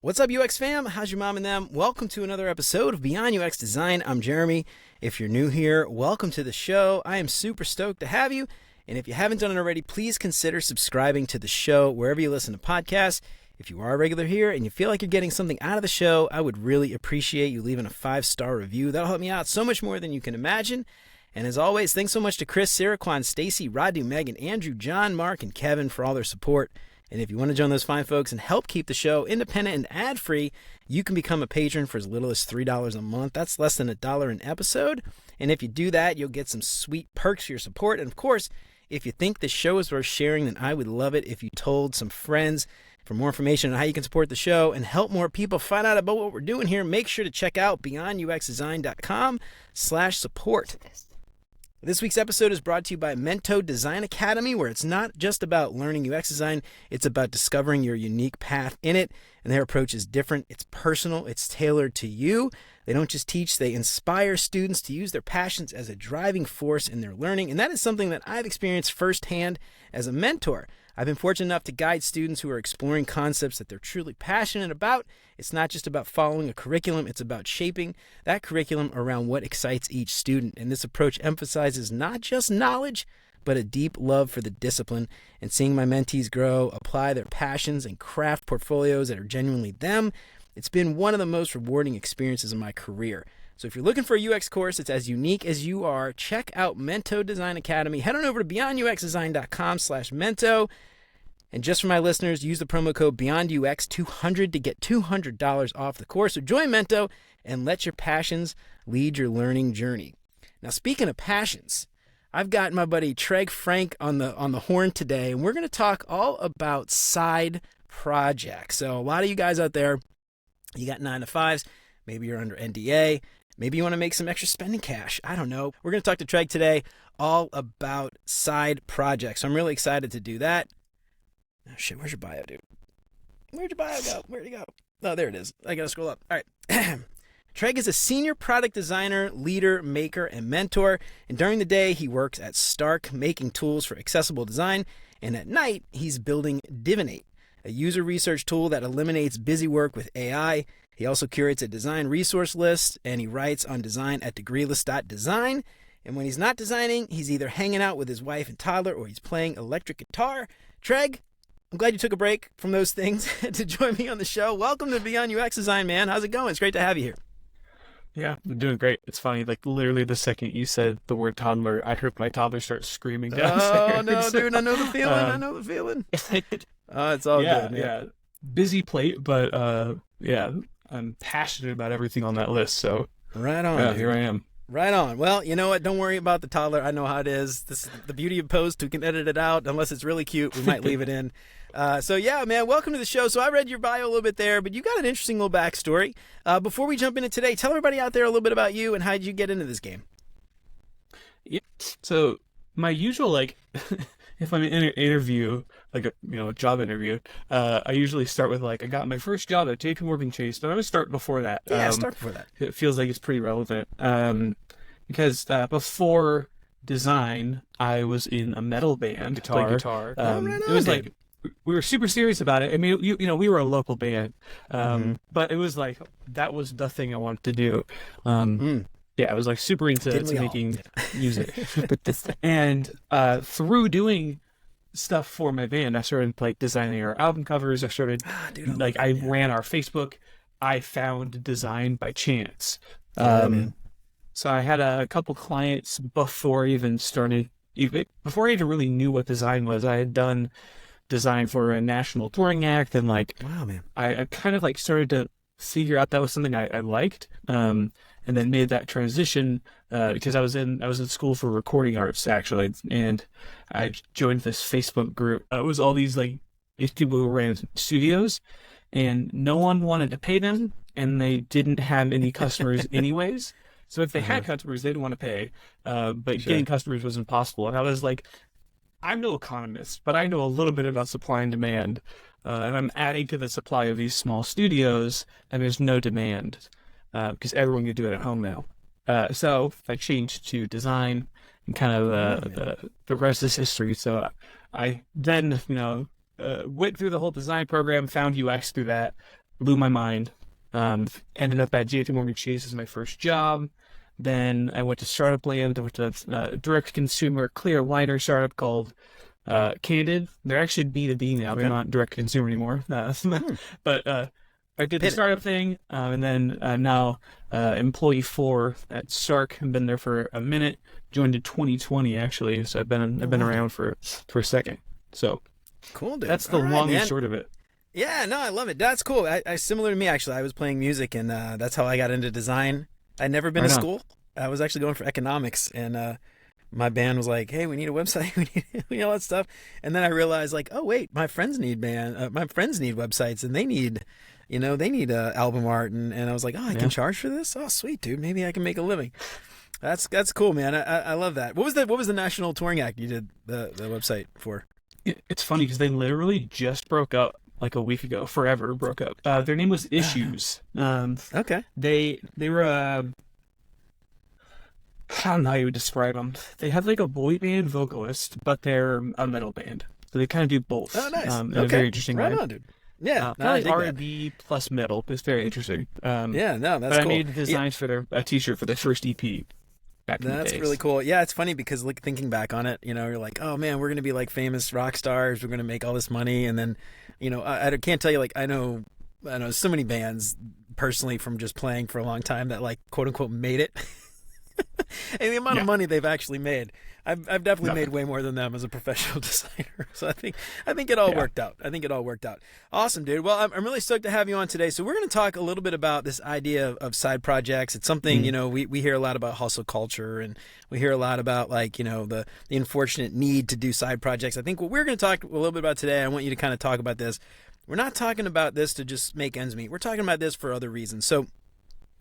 What's up, UX fam? How's your mom and them? Welcome to another episode of Beyond UX Design. I'm Jeremy. If you're new here, welcome to the show. I am super stoked to have you. And if you haven't done it already, please consider subscribing to the show wherever you listen to podcasts. If you are a regular here and you feel like you're getting something out of the show, I would really appreciate you leaving a 5-star review. That'll help me out so much more than you can imagine. And as always, thanks so much to Chris, Sarah, Quan, Stacy, Radu, Megan, Andrew, John, Mark, and Kevin for all their support. And if you want to join those fine folks and help keep the show independent and ad-free, you can become a patron for as little as $3 a month. That's less than $1 an episode. And if you do that, you'll get some sweet perks for your support. And of course, if you think the show is worth sharing, then I would love it if you told some friends. For more information on how you can support the show and help more people find out about what we're doing here, make sure to check out beyonduxdesign.com/support. This week's episode is brought to you by Mento Design Academy, where it's not just about learning UX design, it's about discovering your unique path in it. And their approach is different, it's personal, it's tailored to you. They don't just teach, they inspire students to use their passions as a driving force in their learning. And that is something that I've experienced firsthand as a mentor. I've been fortunate enough to guide students who are exploring concepts that they're truly passionate about. It's not just about following a curriculum, it's about shaping that curriculum around what excites each student. And this approach emphasizes not just knowledge, but a deep love for the discipline. And seeing my mentees grow, apply their passions, and craft portfolios that are genuinely them, it's been one of the most rewarding experiences of my career. So if you're looking for a UX course that's as unique as you are, check out Mento Design Academy. Head on over to beyonduxdesign.com/mento. And just for my listeners, use the promo code BeyondUX200 to get $200 off the course. So join Mento and let your passions lead your learning journey. Now, speaking of passions, I've got my buddy Tregg Frank on the horn today, and we're going to talk all about side projects. So a lot of you guys out there, you got 9-to-5s, maybe you're under NDA, maybe you want to make some extra spending cash. I don't know. We're going to talk to Tregg today all about side projects. So I'm really excited to do that. Oh, shit, where's your bio, dude? Where'd your bio go? Where'd it go? Oh, there it is. I got to scroll up. All right. Tregg is a senior product designer, leader, maker, and mentor. And during the day, he works at Stark, making tools for accessible design. And at night, he's building Divinate, a user research tool that eliminates busy work with AI. He also curates a design resource list, and he writes on design at Degreeless.Design. And when he's not designing, he's either hanging out with his wife and toddler, or he's playing electric guitar. Tregg, I'm glad you took a break from those things to join me on the show. Welcome to Beyond UX Design, man. How's it going? It's great to have you here. Yeah, I'm doing great. It's funny, like literally the second you said the word toddler, I heard my toddler start screaming downstairs. Oh, no, dude, I know the feeling. I know the feeling. It's all good, man. Yeah, busy plate, but yeah, I'm passionate about everything on that list, so right on. Yeah, here I am. Right on. Well, you know what? Don't worry about the toddler. I know how it is. This is the beauty of post. We can edit it out. Unless it's really cute, we might leave it in. So yeah, man, welcome to the show. So I read your bio a little bit there, but you got an interesting little backstory. Before we jump into today, tell everybody out there a little bit about you and how did you get into this game? Yeah. So my usual, like, if I'm in an interview, like a job interview, I usually start with like, I got my first job at JP Morgan Chase, but I'm gonna start before that. Yeah, start before that. It feels like it's pretty relevant. Because before design, I was in a metal band, playing guitar. It was like, we were super serious about it. I mean, you know, we were a local band, but it was like, that was the thing I wanted to do. Yeah, I was like super into making music. And through doing stuff for my band, I started like designing our album covers. I started, I ran our Facebook. I found design by chance. So I had a couple clients before I even really knew what design was. I had done design for a national touring act, and like, wow, man, I kind of like started to figure out that was something I liked, and then made that transition because I was in school for recording arts actually, and I joined this Facebook group. It was all these like people who ran studios, and no one wanted to pay them, and they didn't have any customers anyways. So if they had customers, they didn't want to pay, but getting customers was impossible. And I was like, I'm no economist, but I know a little bit about supply and demand, and I'm adding to the supply of these small studios, and there's no demand because everyone can do it at home now. So I changed to design, and kind of the rest is history. So I then went through the whole design program, found UX through that, blew my mind. Ended up at JP Morgan Chase as my first job. Then I went to Startup Land. I went to a direct-to-consumer clear liner startup called Candid. They're actually B2B now. They're not direct-to-consumer anymore. But I did the startup thing, and then now employee 4 at Stark. I've been there for a minute. Joined in 2020 actually, so I've been around for a second. So cool, dude. That's the long and short of it. Yeah, no, I love it. That's cool. I similar to me actually. I was playing music, and that's how I got into design. I'd never been to school. I was actually going for economics, and my band was like, "Hey, we need a website. we need all that stuff." And then I realized, like, oh wait, my friends need websites, and they need album art, and I was like, oh, I can charge for this. Oh, sweet, dude. Maybe I can make a living. That's cool, man. I love that. What was the national touring act you did the website for? It's funny because they literally just broke up like a week ago. Forever broke up. Their name was Issues. Okay. They were I don't know how you would describe them. They have like a boy band vocalist, but they're a metal band. So they kind of do both. Oh, nice. In a very interesting way. Right on, dude. Yeah, probably R&B plus metal. It's very interesting. Yeah, no, that's but cool. I made the designs for a T-shirt for their first EP. That's really cool. Yeah, it's funny because like thinking back on it, you're like, oh man, we're gonna be like famous rock stars. We're gonna make all this money, and then, I can't tell you, like I know so many bands personally from just playing for a long time that like quote unquote made it. And the amount of money they've actually made, I've definitely made way more than them as a professional designer. So I think it all worked out. I think it all worked out. Awesome, dude. Well, I'm really stoked to have you on today. So we're going to talk a little bit about this idea of side projects. It's something, we hear a lot about hustle culture, and we hear a lot about like, the unfortunate need to do side projects. I think what we're going to talk a little bit about today, I want you to kind of talk about this. We're not talking about this to just make ends meet. We're talking about this for other reasons. So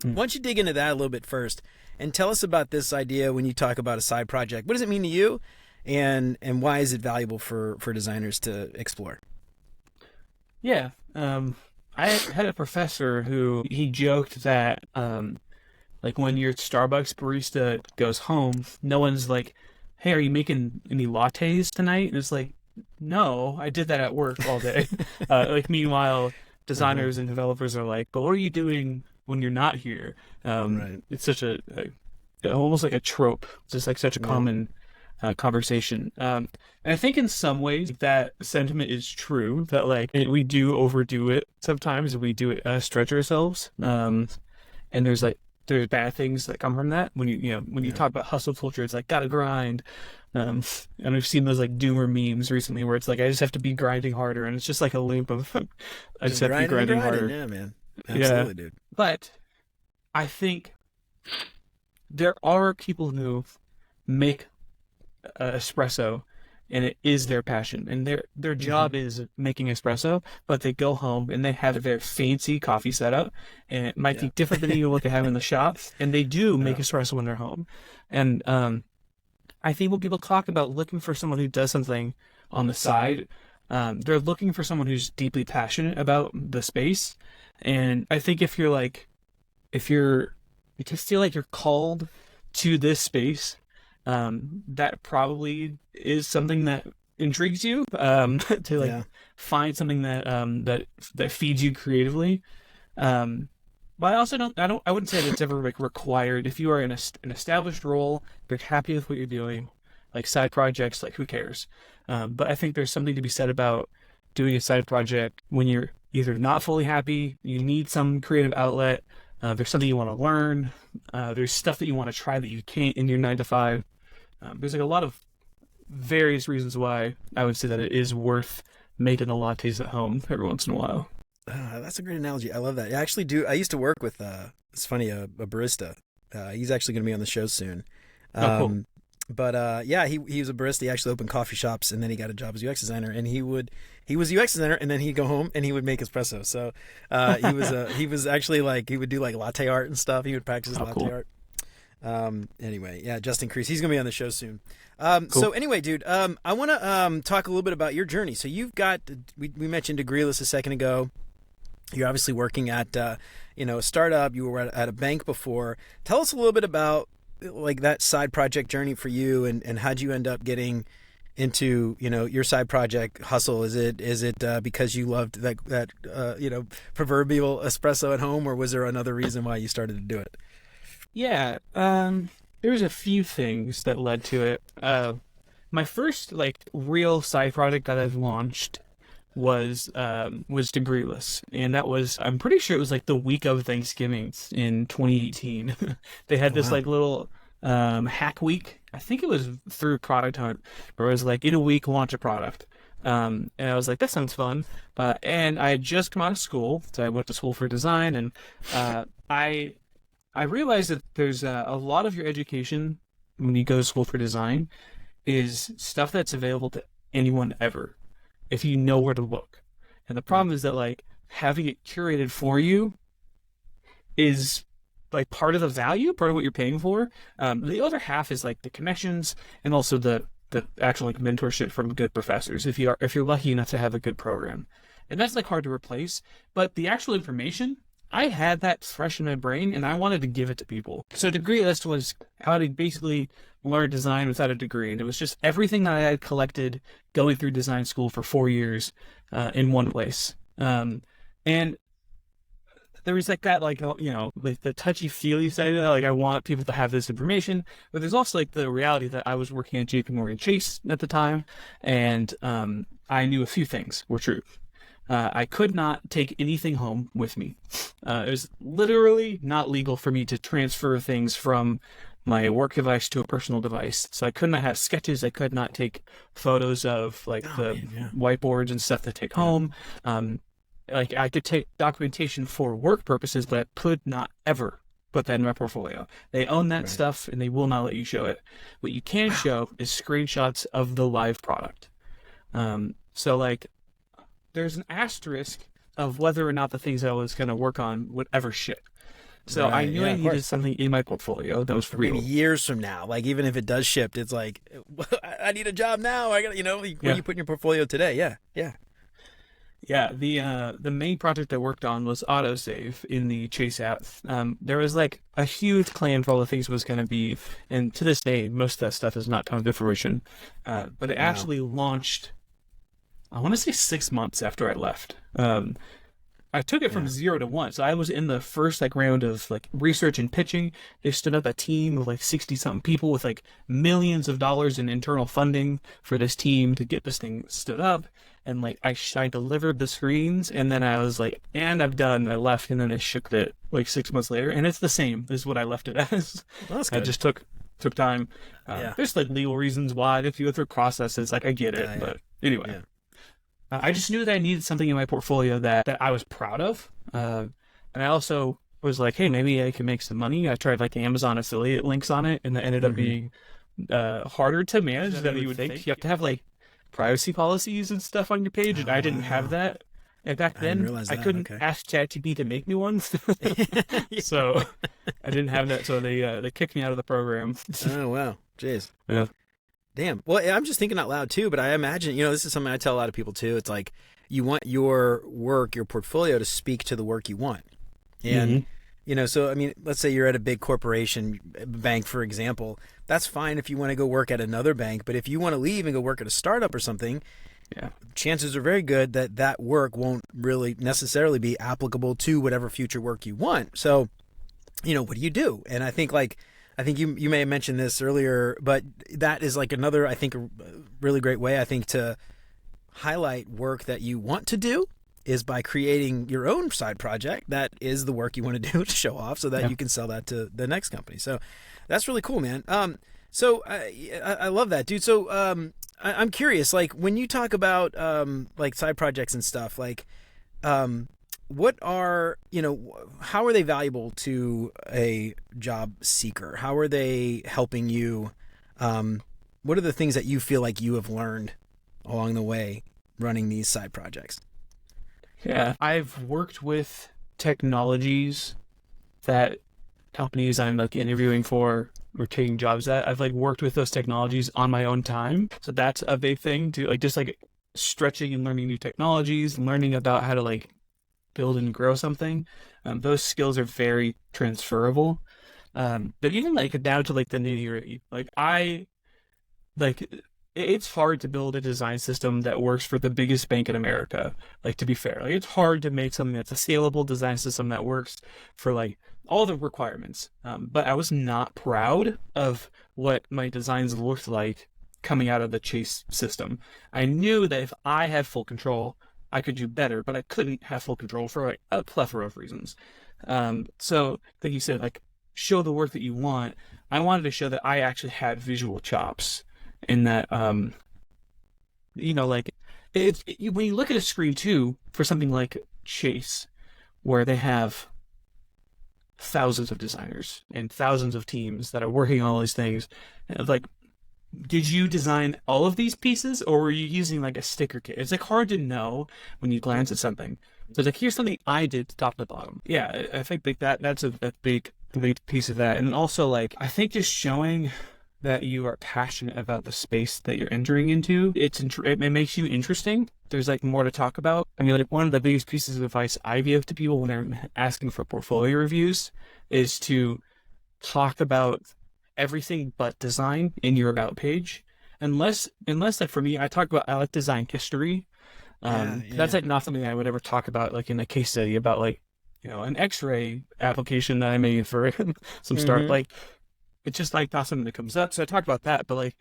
why don't you dig into that a little bit first and tell us about this idea when you talk about a side project. What does it mean to you, and why is it valuable for designers to explore? Yeah. I had a professor who he joked that like when your Starbucks barista goes home, no one's like, hey, are you making any lattes tonight? And it's like, no, I did that at work all day. Meanwhile, designers and developers are like, but what are you doing when you're not here? Right. It's such a almost like a trope. It's just like such a common conversation. And I think in some ways that sentiment is true, that like we do overdo it sometimes, we do it stretch ourselves. And there's bad things that come from that. When you talk about hustle culture, it's like gotta grind. And we've seen those like doomer memes recently where it's like I just have to be grinding harder, and it's just like a loop of I just have to be grinding harder. Yeah, man. Absolutely, dude. But I think there are people who make espresso, and it is their passion, and their job is making espresso, but they go home and they have their fancy coffee setup, and it might be different than what they have in the shop, and they do make espresso when they're home. And I think when people talk about looking for someone who does something on the side, they're looking for someone who's deeply passionate about the space. And I think if you feel like you're called to this space, that probably is something that intrigues you, to find something that feeds you creatively. But I also I wouldn't say that it's ever like required. If you are in an established role, you're happy with what you're doing, like side projects, like who cares? But I think there's something to be said about doing a side project when you're either not fully happy, you need some creative outlet, there's something you want to learn, there's stuff that you want to try that you can't in your 9-to-5. There's like a lot of various reasons why I would say that it is worth making the lattes at home every once in a while. That's a great analogy. I love that. I actually do. I used to work with, it's funny, a barista. He's actually going to be on the show soon. Cool. But he was a barista. He actually opened coffee shops, and then he got a job as UX designer. And he was a UX designer, and then he'd go home and he would make espresso. So he was actually like, he would do like latte art and stuff. He would practice latte art. Anyway, yeah, Justin Crease, he's gonna be on the show soon. Cool. So anyway, dude, I want to talk a little bit about your journey. So you've got, we mentioned Degreeless a second ago. You're obviously working at a startup. You were at a bank before. Tell us a little bit about like that side project journey for you, and how'd you end up getting into, your side project hustle? Is it because you loved that proverbial espresso at home, or was there another reason why you started to do it? Yeah, there's a few things that led to it. My first real side project that I've launched was Degreeless, and that was, I'm pretty sure it was the week of Thanksgiving in 2018. They had this little hack week. I think it was through Product Hunt, where it was in a week launch a product. And I was like, that sounds fun. And I had just come out of school, so I went to school for design, and I realized that there's a lot of your education when you go to school for design is stuff that's available to anyone ever, if you know where to look. And the problem is that having it curated for you is part of the value, part of what you're paying for. The other half is the connections and also the actual mentorship from good professors, if you're lucky enough to have a good program. And that's hard to replace. But the actual information, I had that fresh in my brain, and I wanted to give it to people. So Degreeless was how to basically learn design without a degree. And it was just everything that I had collected going through design school for 4 years in one place. And there was that, the touchy-feely side of that. I want people to have this information. But there's also the reality that I was working at JPMorgan Chase at the time, and I knew a few things were true. I could not take anything home with me. It was literally not legal for me to transfer things from my work device to a personal device. So I could not have sketches. I could not take photos of whiteboards and stuff to take home. I could take documentation for work purposes, but I could not ever put that in my portfolio. They own that stuff, and they will not let you show it. What you can show is screenshots of the live product. There's an asterisk of whether or not the things I was going to work on would ever ship. So I knew I needed something in my portfolio that was real. Maybe years from now, even if it does ship, it's I need a job now. I got, what do you put in your portfolio today? Yeah. The main project I worked on was autosave in the Chase app. There was a huge plan for all the things it was going to be, and to this day, most of that stuff has not come to fruition. But it actually launched, I want to say 6 months after I left. I took it from 0 to 1. So I was in the first round of research and pitching. They stood up a team of 60-something people with millions of dollars in internal funding for this team to get this thing stood up. And I delivered the screens, and then I was and I'm done. I left, and then I shipped it 6 months later, and it's the same as what I left it as. Well, that's good. I just took time. There's legal reasons why, if you go through processes, I get it. But anyway. Yeah. I just knew that I needed something in my portfolio that I was proud of. And I also was hey, maybe I can make some money. I tried Amazon affiliate links on it, and that ended up being harder to manage than you would think. You have to have privacy policies and stuff on your page, and I didn't have that. And back then, I couldn't ask ChatGPT to make me one. So I didn't have that, so they kicked me out of the program. Oh, wow. Jeez. Yeah. Damn. Well, I'm just thinking out loud too, but I imagine, this is something I tell a lot of people too. It's you want your work, your portfolio to speak to the work you want. And, so, let's say you're at a big corporation, bank, for example. That's fine if you want to go work at another bank, but if you want to leave and go work at a startup or something, chances are very good that work won't really necessarily be applicable to whatever future work you want. So, what do you do? And I think you may have mentioned this earlier, but that is another, I think, a really great way, I think, to highlight work that you want to do is by creating your own side project that is the work you want to do to show off so that you can sell that to the next company. So that's really cool, man. So I love that, dude. So I'm curious, when you talk about side projects and stuff, what are, how are they valuable to a job seeker? How are they helping you? What are the things that you feel like you have learned along the way running these side projects? Yeah, I've worked with technologies that companies I'm interviewing for or taking jobs at. I've worked with those technologies on my own time. So that's a big thing to just stretching and learning new technologies, learning about how to build and grow something. Those skills are very transferable. But even down to the nitty gritty, it's hard to build a design system that works for the biggest bank in America. Like, to be fair, like, it's hard to make something that's a scalable design system that works for like all the requirements. But I was not proud of what my designs looked like coming out of the Chase system. I knew that if I had full control, I could do better, but I couldn't have full control for like a plethora of reasons. So like you said, like, show the work that you want. I wanted to show that I actually had visual chops, in that, like, when you look at a screen too, for something like Chase, where they have thousands of designers and thousands of teams that are working on all these things, like, did you design all of these pieces, or were you using like a sticker kit? It's like hard to know when you glance at something. So it's like, here's something I did top to bottom. Yeah, I think like that's a big piece of that. And also, like, I think just showing that you are passionate about the space that you're entering into, it makes you interesting. There's like more to talk about. I mean, like, one of the biggest pieces of advice I give to people when they're asking for portfolio reviews is to talk about everything but design in your about page. Unless like, for me, I like design history. That's like not something I would ever talk about like in a case study about like, an X-ray application that I made for some start. Like, it's just like not something that comes up. So I talk about that, but like,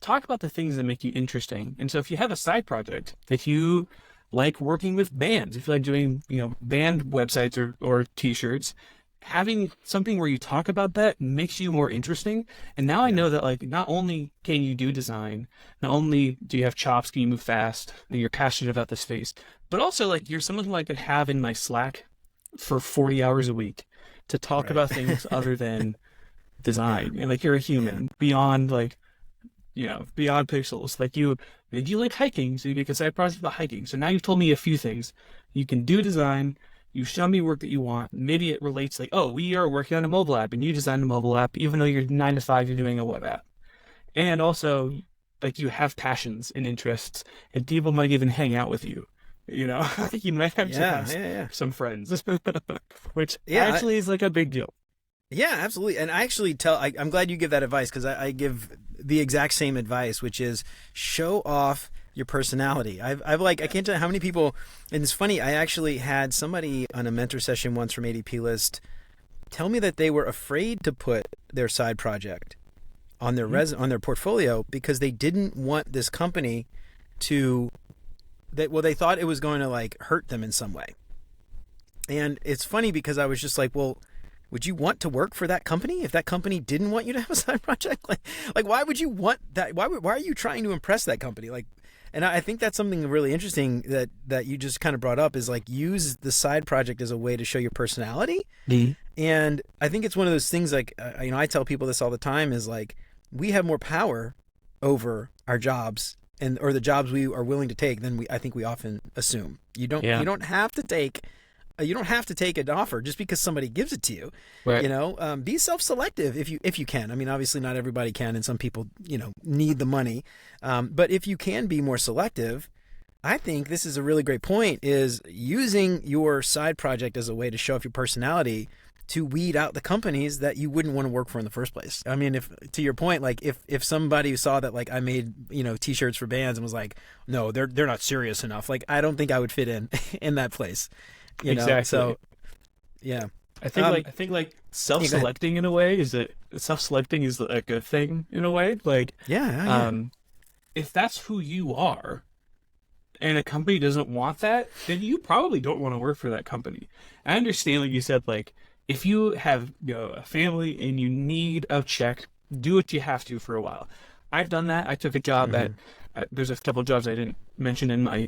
talk about the things that make you interesting. And so if you have a side project, if you like working with bands, if you like doing, band websites or t-shirts, having something where you talk about that makes you more interesting. And now I know that, like, not only can you do design, not only do you have chops, can you move fast, and you're passionate about the space, but also like you're someone who I could have in my Slack for 40 hours a week to talk about things other than design. And like, you're a human beyond like, beyond pixels. Like, you like hiking, so you make a side project about hiking. So now you've told me a few things. You can do design. You show me work that you want. Maybe it relates like, oh, we are working on a mobile app and you designed a mobile app, even though you're 9 to 5, you're doing a web app. And also, like, you have passions and interests, and people might even hang out with you. You might have some friends, which actually is like a big deal. Yeah, absolutely. And I actually I'm glad you give that advice, because I give the exact same advice, which is show off your personality. I can't tell you how many people, and it's funny, I actually had somebody on a mentor session once from ADP List tell me that they were afraid to put their side project on their on their portfolio because they didn't want this company they thought it was going to like hurt them in some way. And it's funny because I was just like, well, would you want to work for that company if that company didn't want you to have a side project? Like why would you want that? Why are you trying to impress that company? Like, and I think that's something really interesting that you just kind of brought up, is like, use the side project as a way to show your personality. Mm-hmm. And I think it's one of those things, like, I tell people this all the time, is like, we have more power over our jobs or the jobs we are willing to take than I think we often assume. You don't have to take an offer just because somebody gives it to you. Right. Be self-selective if you can. I mean, obviously not everybody can, and some people, need the money. But if you can be more selective, I think this is a really great point, is using your side project as a way to show off your personality, to weed out the companies that you wouldn't want to work for in the first place. I mean, if, to your point, like, if somebody saw that, like, I made, t-shirts for bands and was like, no, they're not serious enough. Like, I don't think I would fit in that place. Exactly. So, yeah. I think self-selecting in a way is a good thing in a way. Like, if that's who you are, and a company doesn't want that, then you probably don't want to work for that company. I understand, like you said, like, if you have a family and you need a check, do what you have to for a while. I've done that. I took a job at there's a couple of jobs I didn't mention in my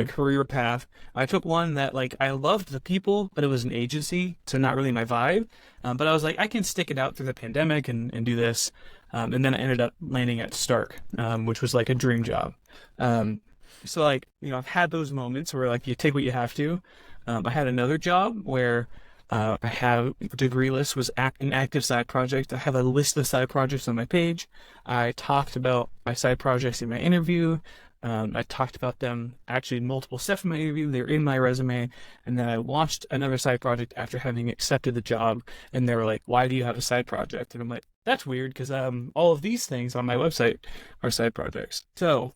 career path. I took one that, like, I loved the people, but it was an agency, so not really my vibe. But I was like, I can stick it out through the pandemic and do this. And then I ended up landing at Stark, which was like a dream job. So, like, I've had those moments where, like, you take what you have to. I had another job where I have Degreeless was an active side project. I have a list of side projects on my page. I talked about my side projects in my interview. I talked about them actually multiple steps from my interview. They're in my resume. And then I launched another side project after having accepted the job. And they were like, why do you have a side project? And I'm like, that's weird because all of these things on my website are side projects. So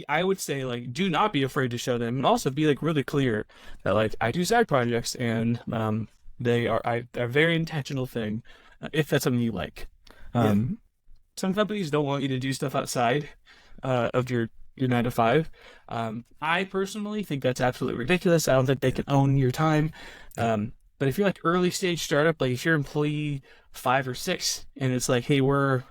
I would say, like, do not be afraid to show them, and also be like really clear that like I do side projects, and they are a very intentional thing, if that's something you like. Some companies don't want you to do stuff outside of your 9 to 5. I personally think that's absolutely ridiculous. I don't think they can own your time. But if you're like early stage startup, like if you're employee 5 or 6, and it's like, hey, we're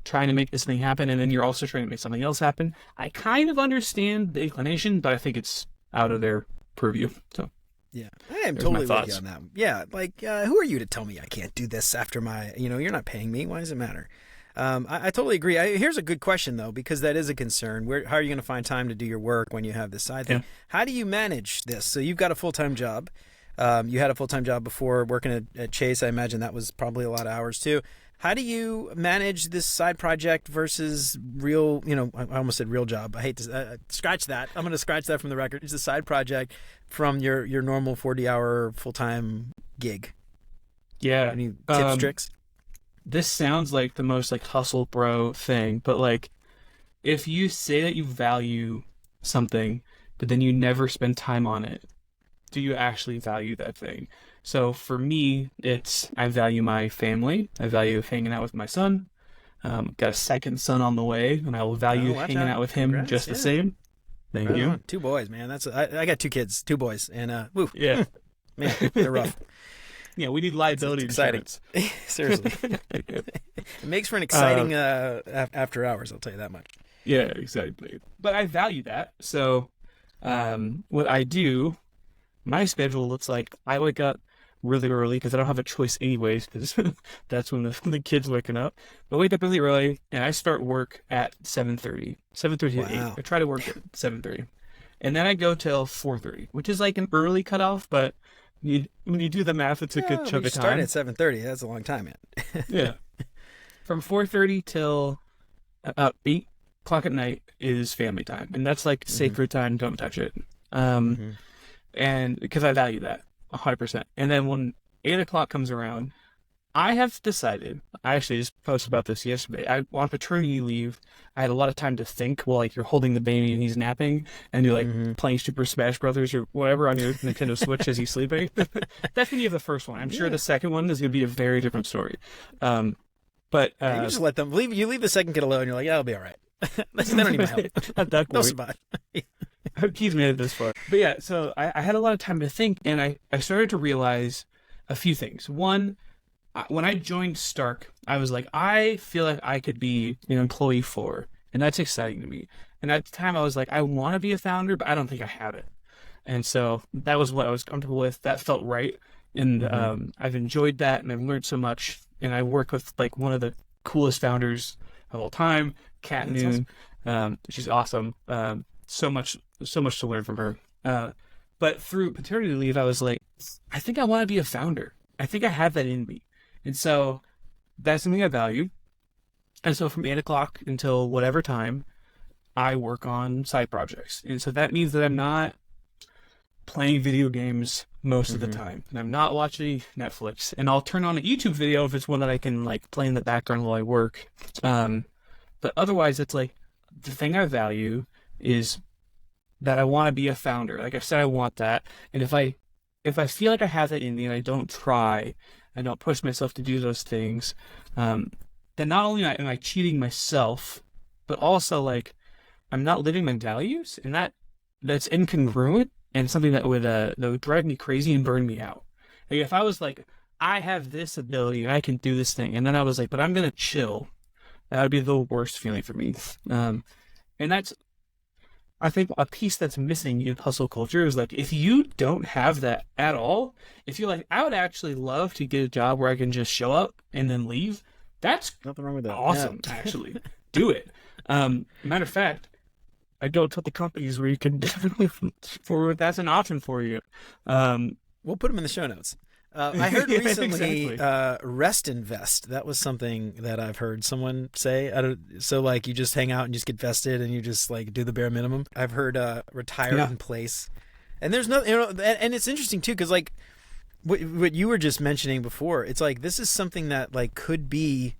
trying to make this thing happen, and then you're also trying to make something else happen, I kind of understand the inclination, but I think it's out of their purview. So yeah, I am totally with you on that. Yeah, like who are you to tell me I can't do this after my, you're not paying me. Why does it matter? I totally agree. Here's a good question though, because that is a concern. How are you going to find time to do your work when you have this side thing? How do you manage this? So you've got a full-time job. You had a full-time job before working at Chase. I imagine that was probably a lot of hours too. How do you manage this side project versus real, I almost said real job. I hate to scratch that. I'm going to scratch that from the record. It's a side project from your normal 40-hour full-time gig. Yeah. Any tips, tricks? This sounds like the most like hustle bro thing, but like if you say that you value something, but then you never spend time on it, do you actually value that thing? So for me, I value my family. I value hanging out with my son. Got a second son on the way, and I will value hanging out with him just the same. Thank you. 2 boys, man. I got 2 kids, 2 boys, and woo. Yeah, man, they're rough. Yeah, we need liability insurance. Seriously, it makes for an exciting after hours. I'll tell you that much. Yeah, exactly. But I value that. So, what I do, my schedule looks like I wake up really early because I don't have a choice anyways, because that's when the kids waking up. But I wake up really early and I start work at 7:30 to 8. I try to work at 7:30, and then I go till 4:30, which is like an early cutoff. But when you do the math, it's a good chunk of time. Start at 7:30. That's a long time, man. Yeah, from 4:30 till about 8 o'clock at night is family time, and that's like sacred time. Don't touch it. And because I value that 100%. And then when 8 o'clock comes around, I have decided, I actually just posted about this yesterday, on paternity leave, I had a lot of time to think while like you're holding the baby and he's napping, and you're like playing Super Smash Brothers or whatever on your Nintendo Switch as he's sleeping. That's when you have the first one. I'm sure the second one is going to be a very different story. But you just let them leave. You leave the second kid alone. You're like, yeah, I'll be all right. They don't even help. They'll survive. He's made it this far. But yeah, so I had a lot of time to think, and I started to realize a few things. One, when I joined Stark, I was like, I feel like I could be an employee 4, and that's exciting to me. And at the time, I was like, I want to be a founder, but I don't think I have it. And so that was what I was comfortable with. That felt right. And I've enjoyed that, and I've learned so much. And I work with like one of the coolest founders of all time, Kat Noon. Awesome. She's awesome. So much to learn from her. But through paternity leave, I was like, I think I want to be a founder. I think I have that in me. And so that's something I value. And so from 8 o'clock until whatever time, I work on side projects. And so that means that I'm not playing video games most of the time, and I'm not watching Netflix. And I'll turn on a YouTube video if it's one that I can like play in the background while I work. But otherwise, it's like the thing I value is that I want to be a founder. Like I said, I want that. And if I feel like I have that in me and I don't try, I don't push myself to do those things, then not only am I cheating myself, but also like I'm not living my values, and that's incongruent and something that would drive me crazy and burn me out. Like if I was like, I have this ability and I can do this thing, and then I was like, but I'm gonna chill, that would be the worst feeling for me. And that's, I think, a piece that's missing in hustle culture is like, if you don't have that at all, if you're like, I would actually love to get a job where I can just show up and then leave, that's nothing wrong with that. Awesome, actually. Do it. Matter of fact, I go to the companies where you can definitely, that's an option for you. We'll put them in the show notes. I heard Yeah, recently exactly. rest invest. That was something that I've heard someone say. So like you just hang out and just get vested and you just like do the bare minimum. I've heard retire Yeah. in place. And there's no, and it's interesting too because like what you were just mentioning before, it's like this is something that like could be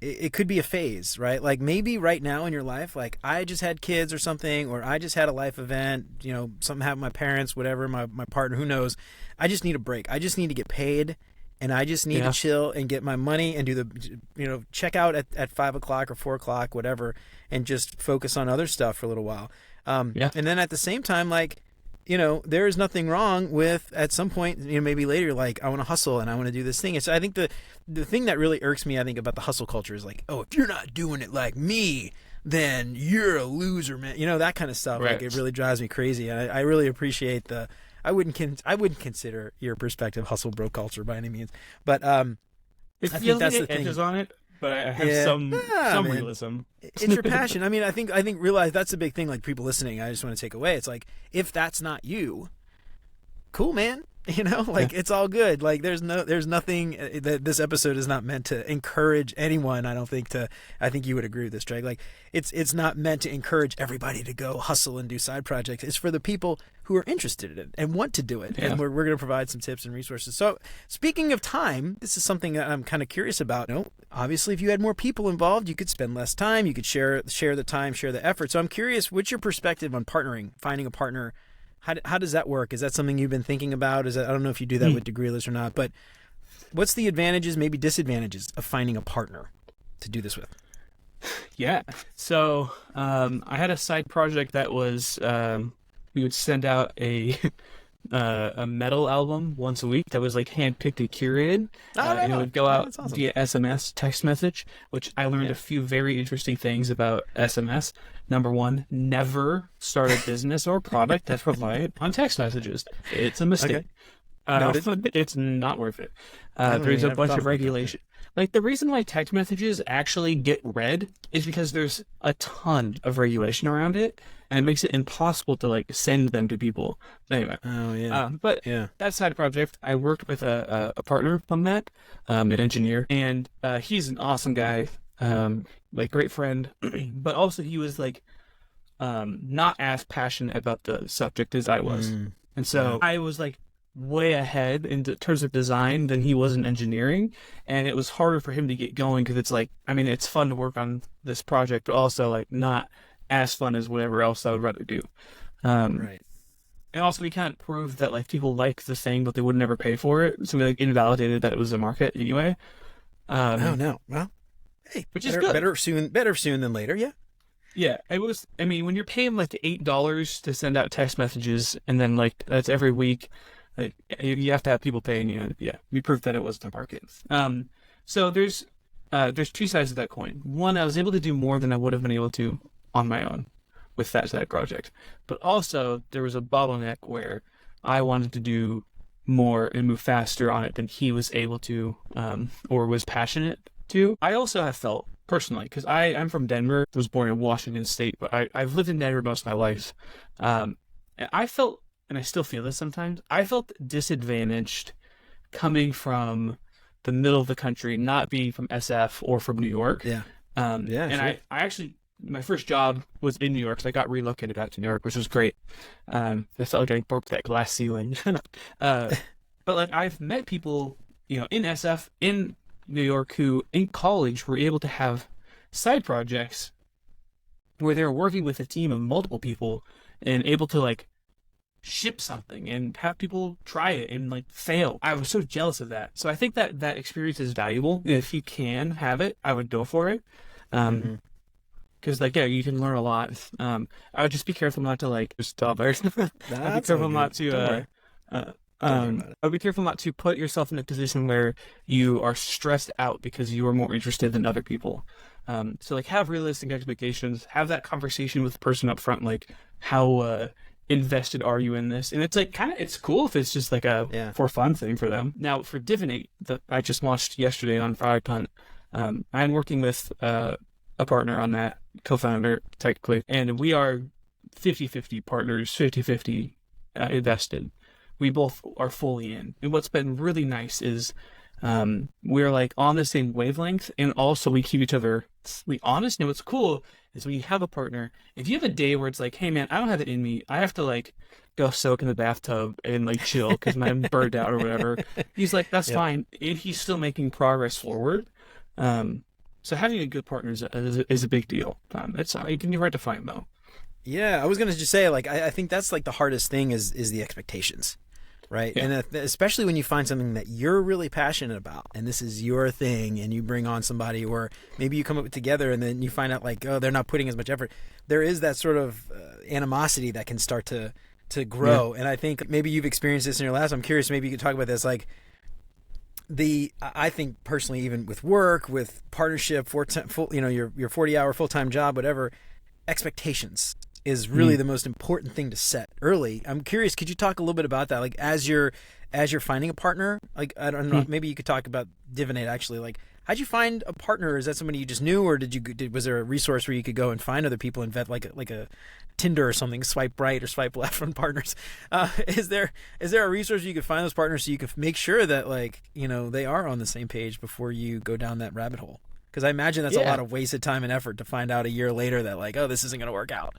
it could be a phase, right? Like maybe right now in your life, like I just had kids or something, or I just had a life event, something happened with my parents, whatever, my partner, who knows. I just need a break. I just need to get paid and I just need to chill and get my money and do the, check out at 5 o'clock or 4 o'clock, whatever, and just focus on other stuff for a little while. And then at the same time, like, there is nothing wrong with at some point, maybe later, like I want to hustle and I want to do this thing. And so I think the thing that really irks me, I think, about the hustle culture is like, oh, if you're not doing it like me, then you're a loser, man. That kind of stuff. Right. Like it really drives me crazy. And I really appreciate I wouldn't consider your perspective hustle bro culture by any means, but I think that's the thing. Edges on it, but I have some realism. It's your passion. I mean, I think realize that's the big thing. Like people listening, I just want to take away. It's like if that's not you, cool, man. It's all good. Like there's nothing that this episode is not meant to encourage anyone. I think you would agree with this, Tregg. Like it's not meant to encourage everybody to go hustle and do side projects. It's for the people who are interested in it and want to do it. Yeah. And we're going to provide some tips and resources. So speaking of time, this is something that I'm kind of curious about. Obviously if you had more people involved, you could spend less time, you could share the time, share the effort. So I'm curious, what's your perspective on partnering, finding a partner? How does that work? Is that something you've been thinking about? I don't know if you do that with Degreeless or not, but what's the advantages, maybe disadvantages of finding a partner to do this with? Yeah. So I had a side project that was we would send out a metal album once a week that was like handpicked and curated, and it would go out via SMS text message, which I learned a few very interesting things about SMS. Number one, never start a business or product that's reliant on text messages. It's a mistake. It's not worth it. There's a bunch of regulation. Like the reason why text messages actually get read is because there's a ton of regulation around it, and it makes it impossible to like send them to people. Anyway. Oh yeah. That side project, I worked with a partner on that, an engineer, and he's an awesome guy, like great friend, but also he was like not as passionate about the subject as I was, and so I was like way ahead in terms of design than he was in engineering, and it was harder for him to get going because it's like, I mean, it's fun to work on this project, but also like not as fun as whatever else I would rather do. Right. And also we can't prove that like people like the thing, but they would never pay for it, so we like invalidated that it was a market anyway. Oh no. Well, hey, which is good. Better soon than later. Yeah. Yeah, it was. I mean, when you're paying like $8 to send out text messages, and then like that's every week. Like, you have to have people paying you. Yeah, we proved that it was the market. So there's two sides of that coin. One, I was able to do more than I would have been able to on my own with that side project. But also there was a bottleneck where I wanted to do more and move faster on it than he was able to, or was passionate to. I also have felt personally, because I'm from Denver, I was born in Washington State, but I've lived in Denver most of my life. And I felt, and I still feel this sometimes, I felt disadvantaged coming from the middle of the country, not being from SF or from New York. Yeah. And sure. I actually, my first job was in New York, so I got relocated out to New York, which was great. I felt like I broke that glass ceiling. But like I've met people, in SF, in New York, who in college were able to have side projects where they were working with a team of multiple people and able to like ship something and have people try it and like fail. I was so jealous of that. So I think that experience is valuable. If you can have it, I would go for it. Because like, yeah, you can learn a lot. I would just be careful not to like stop. I'd be careful not to I'd be careful not to put yourself in a position where you are stressed out because you are more interested than other people. So like have realistic expectations, have that conversation with the person up front, like how invested are you in this? And it's like it's cool if it's just like a for fun thing for them. Now for Divinate that I just launched yesterday on Product Hunt, I'm working with a partner on that, co-founder technically, and we are 50-50 partners, 50-50 invested, we both are fully in. And what's been really nice is we're like on the same wavelength, and also we keep each other honest. And what's cool is when you have a partner, if you have a day where it's like, hey man, I don't have it in me, I have to like go soak in the bathtub and like chill because I'm burned out or whatever. He's like, that's fine, and he's still making progress forward. So having a good partner is a big deal. It's you can be hard to find though. Yeah, I was gonna just say, like, I think that's like the hardest thing is the expectations, right? Yeah. And especially when you find something that you're really passionate about, and this is your thing, and you bring on somebody, or maybe you come up together, and then you find out like, oh, they're not putting as much effort. There is that sort of animosity that can start to grow, and I think maybe you've experienced this in your last. I'm curious, maybe you could talk about this, like. I think personally, even with work, with partnership, your 40-hour full-time job, whatever, expectations is really the most important thing to set early. I'm curious, could you talk a little bit about that? Like as you're finding a partner, like I don't know, maybe you could talk about Divinate actually. Like how'd you find a partner? Is that somebody you just knew, or was there a resource where you could go and find other people and vet like a Tinder or something, swipe right or swipe left on partners? Is there a resource you could find those partners so you could make sure that like, you know, they are on the same page before you go down that rabbit hole? Because I imagine that's a lot of wasted time and effort to find out a year later that like, oh, this isn't going to work out.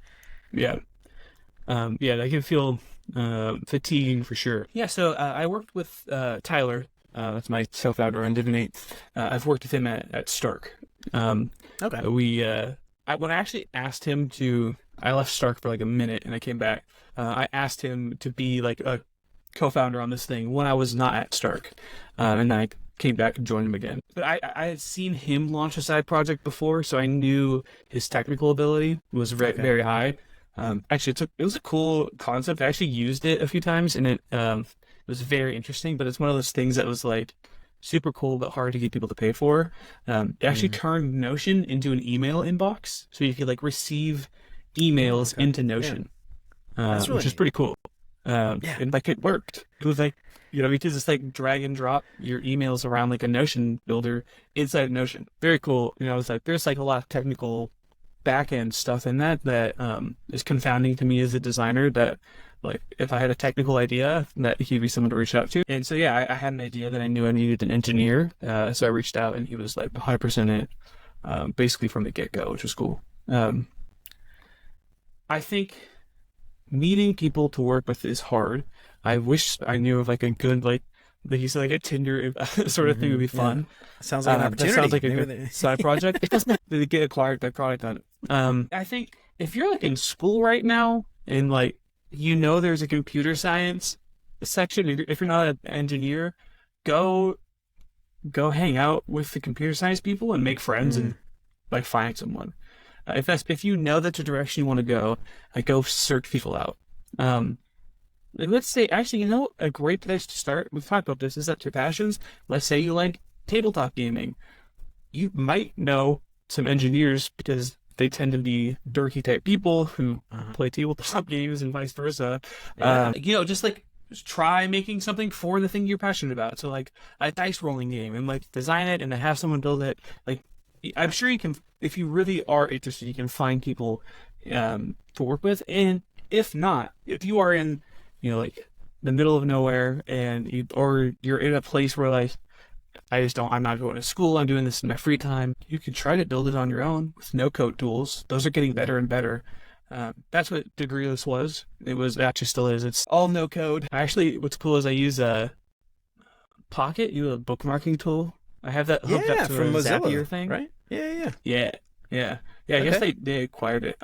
Yeah. That can feel fatiguing for sure. Yeah, so I worked with Tyler. That's my co-founder on Divinate. I've worked with him at Stark. Okay. When I actually asked him to, I left Stark for like a minute and I came back. I asked him to be like a co-founder on this thing when I was not at Stark, and I came back and joined him again. But I had seen him launch a side project before, so I knew his technical ability was very high. Actually, it was a cool concept. I actually used it a few times, and it was very interesting. But it's one of those things that was like super cool but hard to get people to pay for. It actually turned Notion into an email inbox, so you could like receive emails into Notion, which is pretty cool. And like it worked. It was like, you know, you could just like drag and drop your emails around like a Notion builder inside of Notion. Very cool. You know, it's like there's like a lot of technical back end stuff in that is confounding to me as a designer, that like if I had a technical idea that he'd be someone to reach out to. And so I had an idea that I knew I needed an engineer, so I reached out and he was like 100% it, basically from the get-go, which was cool. I think meeting people to work with is hard. I wish I knew of like a good like he said, like a Tinder sort of thing would be fun. Yeah. Sounds like an opportunity. That sounds like a good side project. It doesn't have to get acquired by product on it. I think if you're like in school right now and like, you know, there's a computer science section, if you're not an engineer, go hang out with the computer science people and make friends and like find someone. If you know that's the direction you want to go, like go search people out. Let's say, actually, you know, a great place to start, we've talked about this, is that your passions. Let's say you like tabletop gaming. You might know some engineers because they tend to be dorky type people who play tabletop games and vice versa. You know, just try making something for the thing you're passionate about. So like a dice rolling game, and like design it and have someone build it. Like, I'm sure you can, if you really are interested, you can find people to work with. And if not, if you are in, you know, like the middle of nowhere and you're in a place where like, I'm not going to school, I'm doing this in my free time, you can try to build it on your own with no code tools. Those are getting better and better. That's what Degreeless was. It actually still is. It's all no code. Actually, what's cool is I use Pocket, a bookmarking tool. I have that hooked up to from a Mozilla Zapier thing. Right? Yeah. I guess they acquired it.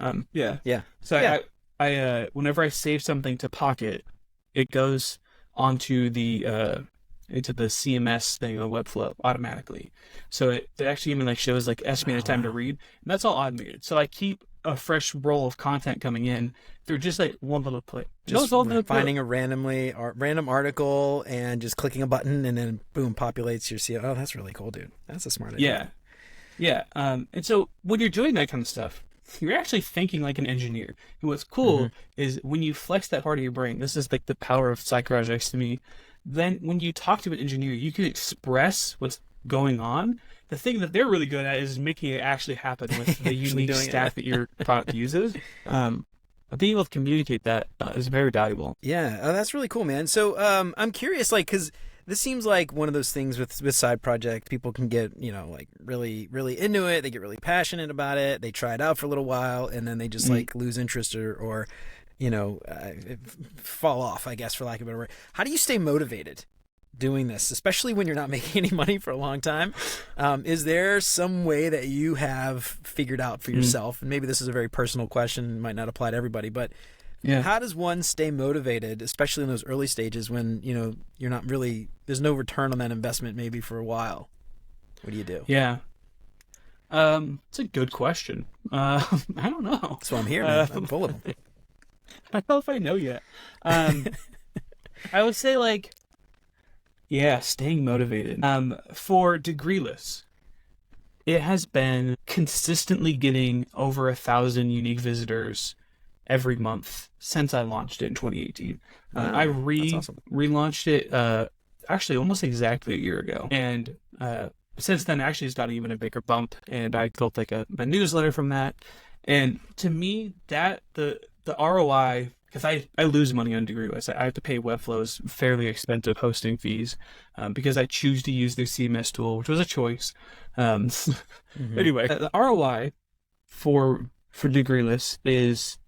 So I whenever I save something to Pocket, it goes onto the into the CMS thing on Webflow automatically. So it actually even like shows like estimated time to read, and that's all automated. So I keep a fresh roll of content coming in through just like one little play. Just finding a random article and just clicking a button, and then boom, populates your CO. Oh, that's really cool, dude. That's a smart idea. Yeah. And so when you're doing that kind of stuff, you're actually thinking like an engineer. And what's cool is when you flex that part of your brain, this is like the power of psychologics to me, then when you talk to an engineer, you can express what's going on. The thing that they're really good at is making it actually happen with the unique stat that your product uses. being able to communicate that is very valuable. Yeah, that's really cool, man. So I'm curious, like, because this seems like one of those things with side projects. People can get, like really, really into it. They get really passionate about it. They try it out for a little while, and then they just like lose interest or fall off, I guess, for lack of a better word. How do you stay motivated doing this, especially when you're not making any money for a long time? Is there some way that you have figured out for yourself? And maybe this is a very personal question, might not apply to everybody, but how does one stay motivated, especially in those early stages when, you're not really, there's no return on that investment maybe for a while? What do you do? Yeah. It's a good question. I don't know. That's why I'm here, man. I'm full of them. I don't know if I know yet. I would say staying motivated. For Degreeless, it has been consistently getting over 1,000 unique visitors every month since I launched it in 2018. I relaunched it actually almost exactly a year ago, and since then actually it's gotten even a bigger bump. And I built a newsletter from that. And to me, that the ROI, because I lose money on Degreeless. I have to pay Webflow's fairly expensive hosting fees because I choose to use their CMS tool, which was a choice. Anyway, the ROI for Degreeless is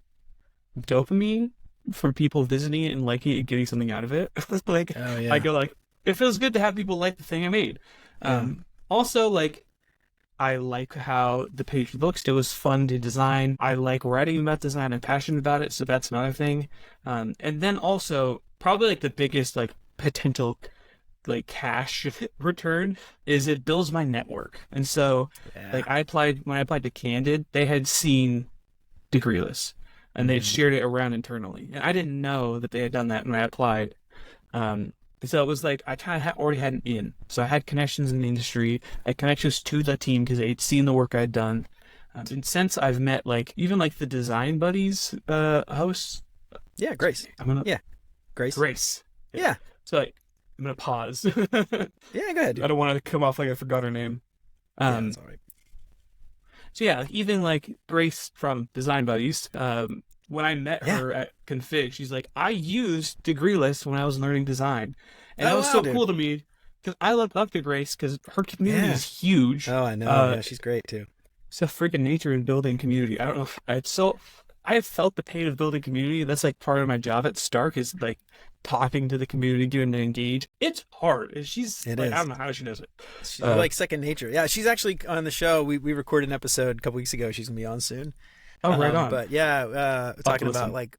dopamine from people visiting it and liking it and getting something out of it. I go it feels good to have people like the thing I made. Also, I like how the page looks. It was fun to design. I like writing about design. I'm passionate about it, so that's another thing. And then also, probably the biggest potential cash return is it builds my network. And so, when I applied to Candid, they had seen Degreeless, and they had shared it around internally. And I didn't know that they had done that when I applied. So it was I kind of already had an in. So I had connections in the industry. I had connections to the team because they'd seen the work I'd done. And since I've met even the Design Buddies hosts. Yeah, Grace. Grace. Grace. Yeah. So I'm going to pause. Yeah, go ahead. Dude. I don't want to come off like I forgot her name. That's all right. So even Grace from Design Buddies, when I met her at Config, she's like, I used Degreeless when I was learning design. And that was so cool to me because I look up to Grace because her community is huge. Oh, I know. She's great too. It's a freaking nature in building community. I don't know. I have felt the pain of building community. That's part of my job at Stark is talking to the community, getting to engage. It's hard. And she's I don't know how she does it. She's second nature. Yeah, she's actually on the show. We recorded an episode a couple weeks ago. She's going to be on soon. Oh, right on. But talking about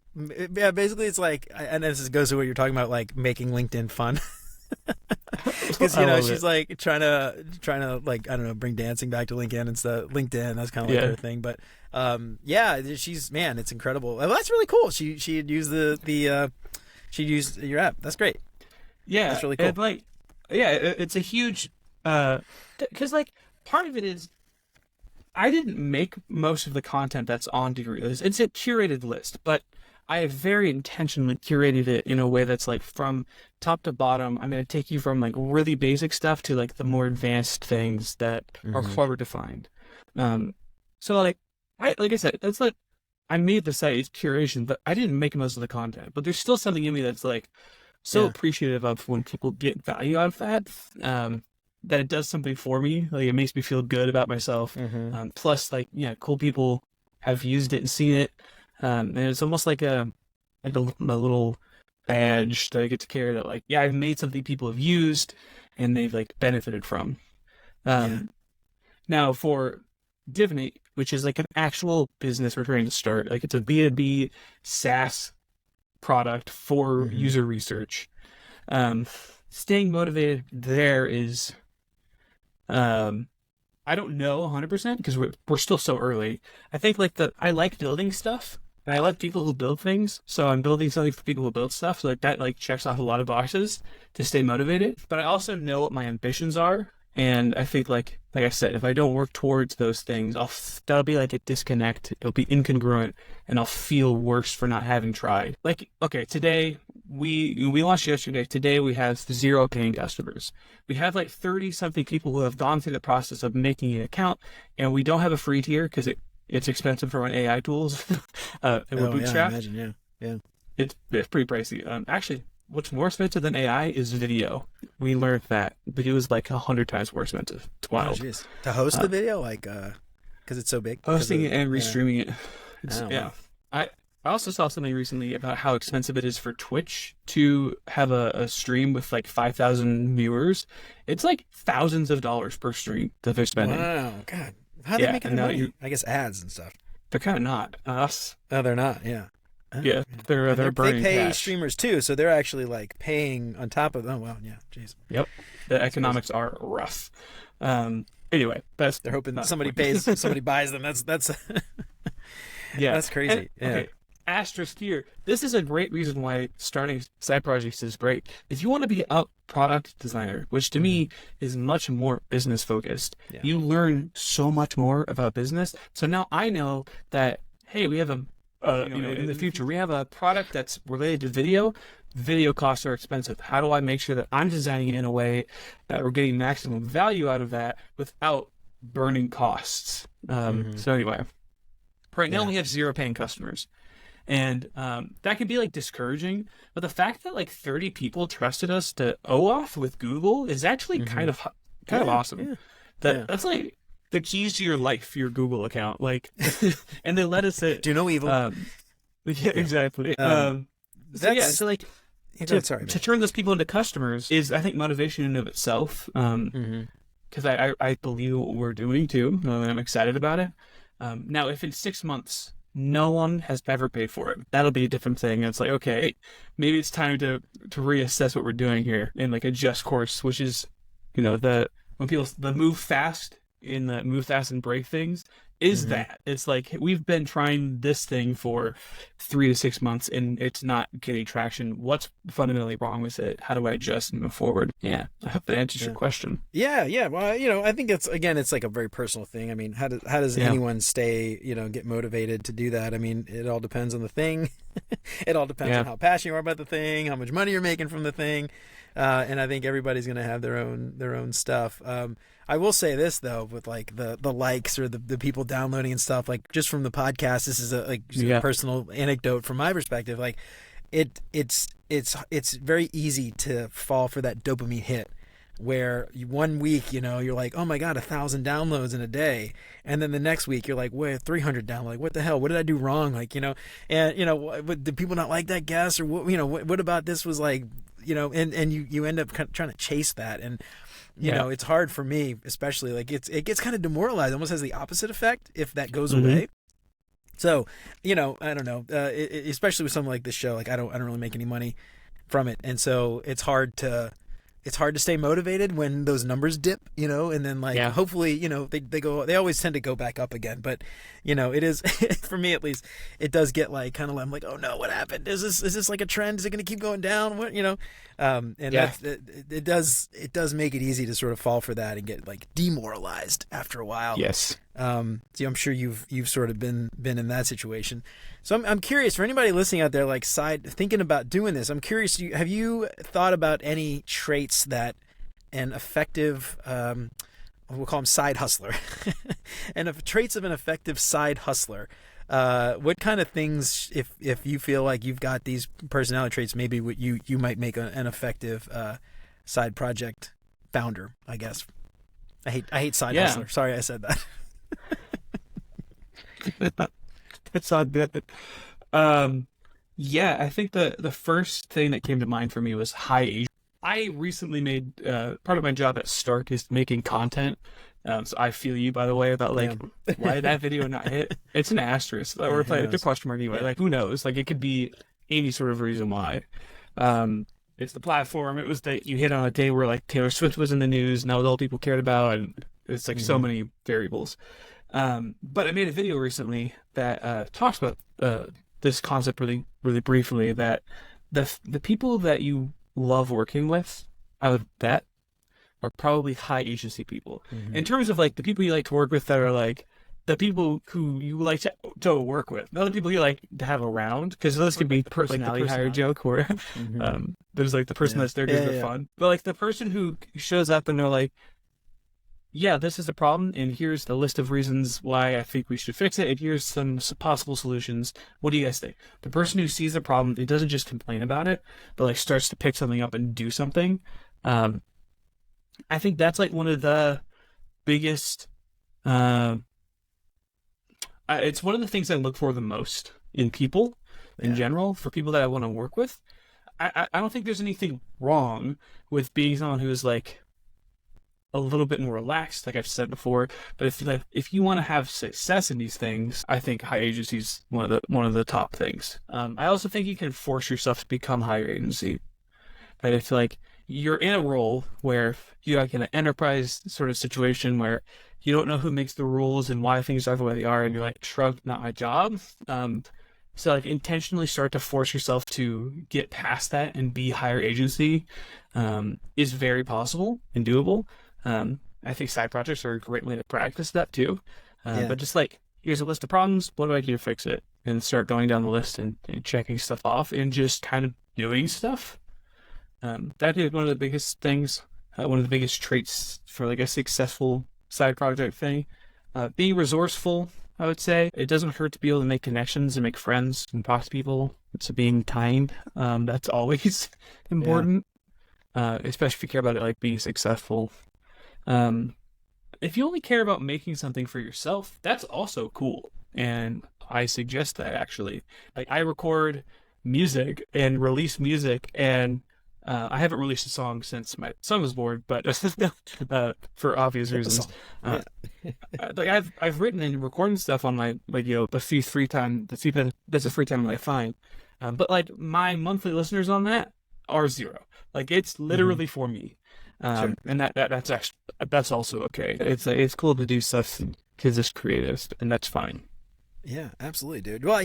basically it's and this goes to what you're talking about, making LinkedIn fun. Because she's trying to I don't know, bring dancing back to LinkedIn and stuff. LinkedIn, that's kind of her thing. But she's it's incredible. Well, that's really cool. She had used she used your app. That's great. Yeah, that's really cool. And it's a huge because part of it is I didn't make most of the content that's on Degreeless. It's a curated list, but I have very intentionally curated it in a way that's from top to bottom. I'm going to take you from really basic stuff to the more advanced things that are clever defined. So I said, that's I made the site, it's curation, but I didn't make most of the content. But there's still something in me that's so appreciative of when people get value out of that. That it does something for me. It makes me feel good about myself. Plus, cool people have used it and seen it. And it's almost like a little badge that I get to carry that I've made something people have used and they've benefited from. Now for Divinate, which is an actual business we're trying to start, it's a B2B SaaS product for user research. Staying motivated there is, I don't know 100% because we're still so early. I think I like building stuff and I like people who build things. So I'm building something for people who build stuff. So that checks off a lot of boxes to stay motivated. But I also know what my ambitions are. And I think like I said, if I don't work towards those things, that'll be a disconnect. It'll be incongruent and I'll feel worse for not having tried. Okay, today we launched yesterday. Today we have 0 paying customers. We have 30 something people who have gone through the process of making an account, and we don't have a free tier because It's expensive for my AI tools. And we're bootstrapped. Yeah, I imagine, yeah. It's pretty pricey. Actually, what's more expensive than AI is video. We learned that video is like 100 times more expensive. It's wild. Oh, jeez. To host the video, like, because it's so big. Hosting it and restreaming it. Wow. I also saw something recently about how expensive it is for Twitch to have a stream with like 5,000 viewers. It's like thousands of dollars per stream that they're spending. Wow, God. How are they making money? I guess ads and stuff. They're kind of not. Us. Oh, they're not, yeah. Yeah, they're burning They pay cash. streamers too, so they're actually like paying on top of. Oh wow, yeah, jeez. Yep, the economics are rough. Anyway, they're hoping somebody pays, somebody buys them. That's yeah, that's crazy. And, yeah. Okay, asterisk here. This is a great reason why starting side projects is great. If you want to be a product designer, which to me is much more business focused, you learn so much more about business. So now I know that hey, we have a in the future, we have a product that's related to video. Video costs are expensive. How do I make sure that I'm designing it in a way that we're getting maximum value out of that without burning costs? So anyway, right now we have 0 paying customers. And that can be like discouraging. But the fact that like 30 people trusted us to OAuth with Google is actually kind of awesome. Yeah. That's like the keys to your life, your Google account, like, and they let us. Do no evil. Yeah, exactly. So to turn those people into customers is, I think, motivation in and of itself. Because I believe what we're doing too, and I'm excited about it. Now, if in 6 months no one has ever paid for it, that'll be a different thing. It's like, okay, maybe it's time to reassess what we're doing here and like adjust course, which is, when people move fast and break things is that it's like we've been trying this thing for 3 to 6 months and it's not getting traction. What's fundamentally wrong with it? How do I adjust and move forward? Yeah, I hope that answers your question. Yeah. Well, I think it's like a very personal thing. I mean, how does anyone stay, get motivated to do that? I mean, it all depends on the thing. It all depends on how passionate you are about the thing, how much money you're making from the thing. And I think everybody's going to have their own stuff. I will say this though, with like the likes or the people downloading and stuff, like just from the podcast, this is a personal anecdote from my perspective. Like it's very easy to fall for that dopamine hit where 1 week, you're like, oh my God, 1,000 downloads in a day. And then the next week you're like, wait, 300 downloads. Like, what the hell? What did I do wrong? Like, did people not like that guest? Or what about this was like, and you end up trying to chase that. And, it's hard for me, especially like it gets kind of demoralized. It almost has the opposite effect if that goes away. So, I don't know, especially with something like this show, like I don't really make any money from it. And so it's hard to stay motivated when those numbers dip, and then hopefully, they always tend to go back up again. But, it is, for me at least, it does get like, kind of like, I'm like, oh no, what happened? Is this like a trend? Is it going to keep going down? What, it does make it easy to sort of fall for that and get like demoralized after a while. Yes. So I'm sure you've sort of been in that situation. So I'm curious, for anybody listening out there, like thinking about doing this, I'm curious, have you thought about any traits that an effective, we'll call them side hustler, and traits of an effective side hustler, what kind of things, if you feel like you've got these personality traits, maybe what you might make an effective side project founder, I guess. I hate side hustler. Sorry I said that. It's odd. I think the first thing that came to mind for me was high Asia. I recently made part of my job at Stark is making content. So I feel you, by the way, about like why did that video not hit? It's an asterisk or like a question mark anyway. Like who knows? Like it could be any sort of reason why. It's the platform. It was that you hit on a day where like Taylor Swift was in the news, and that was all people cared about, and it's like so many variables. But I made a video recently that talks about this concept really, really briefly, that the people that you love working with, I would bet, are probably high agency people. In terms of like the people you like to work with that are like the people who you like to work with, not the people you like to have around, because those could be personality hire joke where there's like the person that's there because they're fun, but like the person who shows up and they're like, yeah, this is a problem, and here's the list of reasons why I think we should fix it, and here's some possible solutions. What do you guys think? The person who sees the problem, it doesn't just complain about it, but like starts to pick something up and do something. Um, I think that's like one of the biggest. Uh, it's one of the things I look for the most in people, in general, for people that I want to work with. I don't think there's anything wrong with being someone who is like a little bit more relaxed, like I've said before. But if you want to have success in these things, I think high agency is one of the top things. I also think you can force yourself to become higher agency. Right? I feel like you're in a role where you're like in an enterprise sort of situation where you don't know who makes the rules and why things are the way they are, and you're like, shrug, not my job. So like intentionally start to force yourself to get past that and be higher agency is very possible and doable. I think side projects are a great way to practice that too. But just like, here's a list of problems, what do I do to fix it? And start going down the list and checking stuff off and just kind of doing stuff. That is one of the biggest things, one of the biggest traits for like a successful side project thing. Being resourceful, I would say. It doesn't hurt to be able to make connections and make friends and talk to people. It's being kind. That's always important, especially if you care about it like being successful. If you only care about making something for yourself, that's also cool. And I suggest that actually. Like I record music and release music, and I haven't released a song since my son was born, but for obvious reasons. Like I've written and recorded stuff on my that's the free time that I find. But like my monthly listeners on that are zero. Like it's literally for me. And that's also okay. It's cool to do stuff because it's creative, and that's fine. Yeah, absolutely, dude. Well,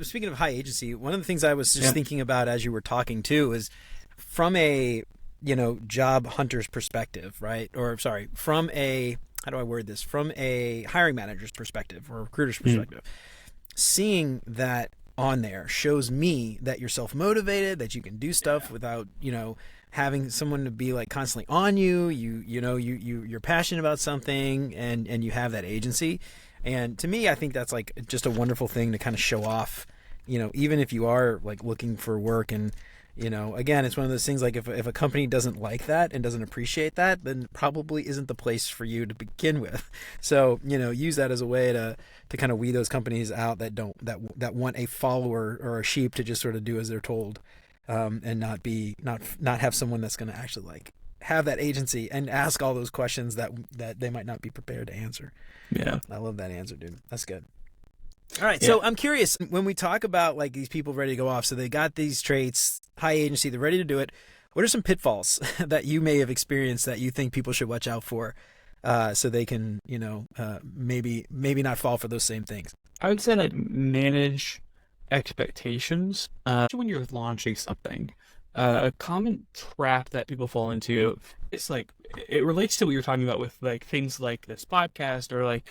speaking of high agency, one of the things I was just thinking about as you were talking too is from a job hunter's perspective, right? Or sorry, from a how do I word this? From a hiring manager's perspective or recruiter's perspective, seeing that on there shows me that you're self-motivated, that you can do stuff without having someone to be like constantly on you. You're passionate about something and you have that agency. And to me, I think that's like just a wonderful thing to kind of show off, even if you are like looking for work. And, again, it's one of those things like if a company doesn't like that and doesn't appreciate that, then it probably isn't the place for you to begin with. So, use that as a way to kind of weed those companies out that want a follower or a sheep to just sort of do as they're told. And not have someone that's going to actually like have that agency and ask all those questions that they might not be prepared to answer. Yeah. I love that answer, dude. That's good. All right. So I'm curious, when we talk about like these people ready to go off, so they got these traits, high agency, they're ready to do it. What are some pitfalls that you may have experienced that you think people should watch out for, so they can, maybe not fall for those same things? I would say like manage expectations when you're launching something. A common trap that people fall into is like it relates to what you're talking about with like things like this podcast, or like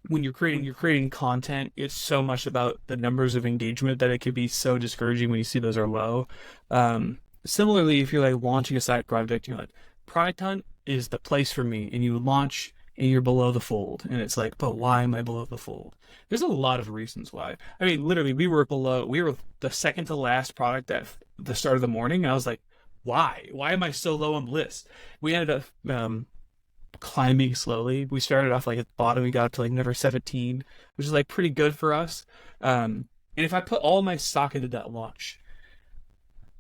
when you're creating content. It's so much about the numbers of engagement that it can be so discouraging when you see those are low. Similarly, if you're like launching a side project, you're like, Product Hunt is the place for me, and you launch and you're below the fold, and it's like, but why am I below the fold? There's a lot of reasons why. I mean, literally, we were the second to last product at the start of the morning, and I was like, why am I so low on the list? We ended up climbing slowly. We started off like at the bottom, we got up to like number 17, which is like pretty good for us. And if I put all my stock into that launch,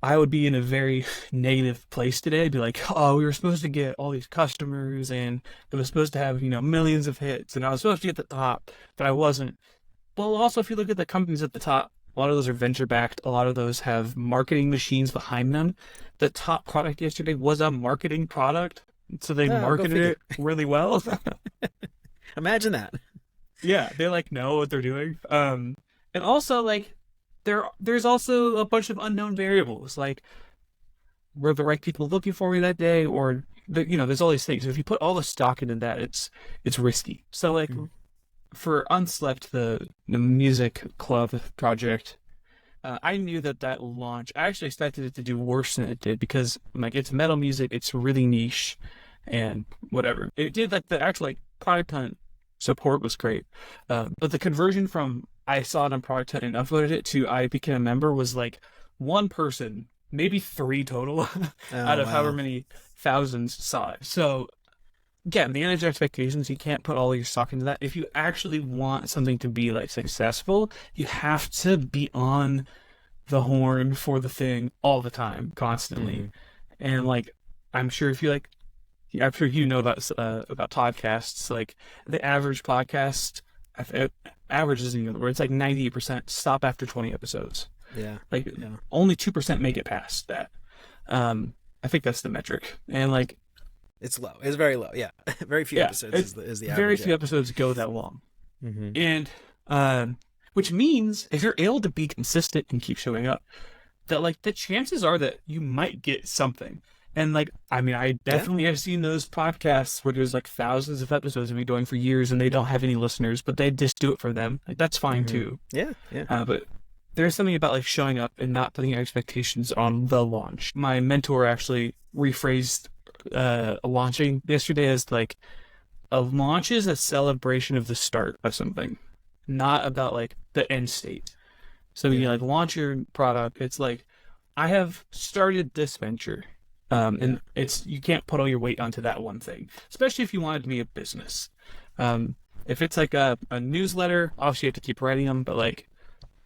I would be in a very negative place today. I'd be like, oh, we were supposed to get all these customers, and it was supposed to have, millions of hits, and I was supposed to get the top, but I wasn't. Well, also, if you look at the companies at the top, a lot of those are venture-backed. A lot of those have marketing machines behind them. The top product yesterday was a marketing product, so they marketed it really well. Imagine that. Yeah, they like know what they're doing. And also like, there's also a bunch of unknown variables, like were the right people looking for me that day, or there's all these things. If you put all the stock into that, it's risky. So like for Unslept, the music club project, I knew that launch, I actually expected it to do worse than it did, because like it's metal music, it's really niche, and whatever. It did like the actual like product hunt support was great. But the conversion from I saw it on product hunt and uploaded it to I became a member was like one person, maybe 3 total out of however many thousands saw it. So again, manage expectations. You can't put all your stock into that. If you actually want something to be like successful, you have to be on the horn for the thing all the time, constantly. And like, I'm sure if you like, I'm sure you know about podcasts. Like the average podcast, average isn't even the word. It's like 98% stop after 20 episodes. Only 2% make it past that. I think that's the metric. And like, it's low. It's very low. Yeah, very few episodes is the average. Very few episodes go that long, and which means if you're able to be consistent and keep showing up, that like the chances are that you might get something. And like, I mean, I definitely have seen those podcasts where there's like thousands of episodes of me going for years and they don't have any listeners, but they just do it for them. Like that's fine too. But there's something about like showing up and not putting expectations on the launch. My mentor actually rephrased launching yesterday as like a launch is a celebration of the start of something, not about like the end state. So when you like launch your product, it's like I have started this venture, and it's you can't put all your weight onto that one thing, especially if you want it to be a business. If it's like a newsletter, obviously you have to keep writing them, but like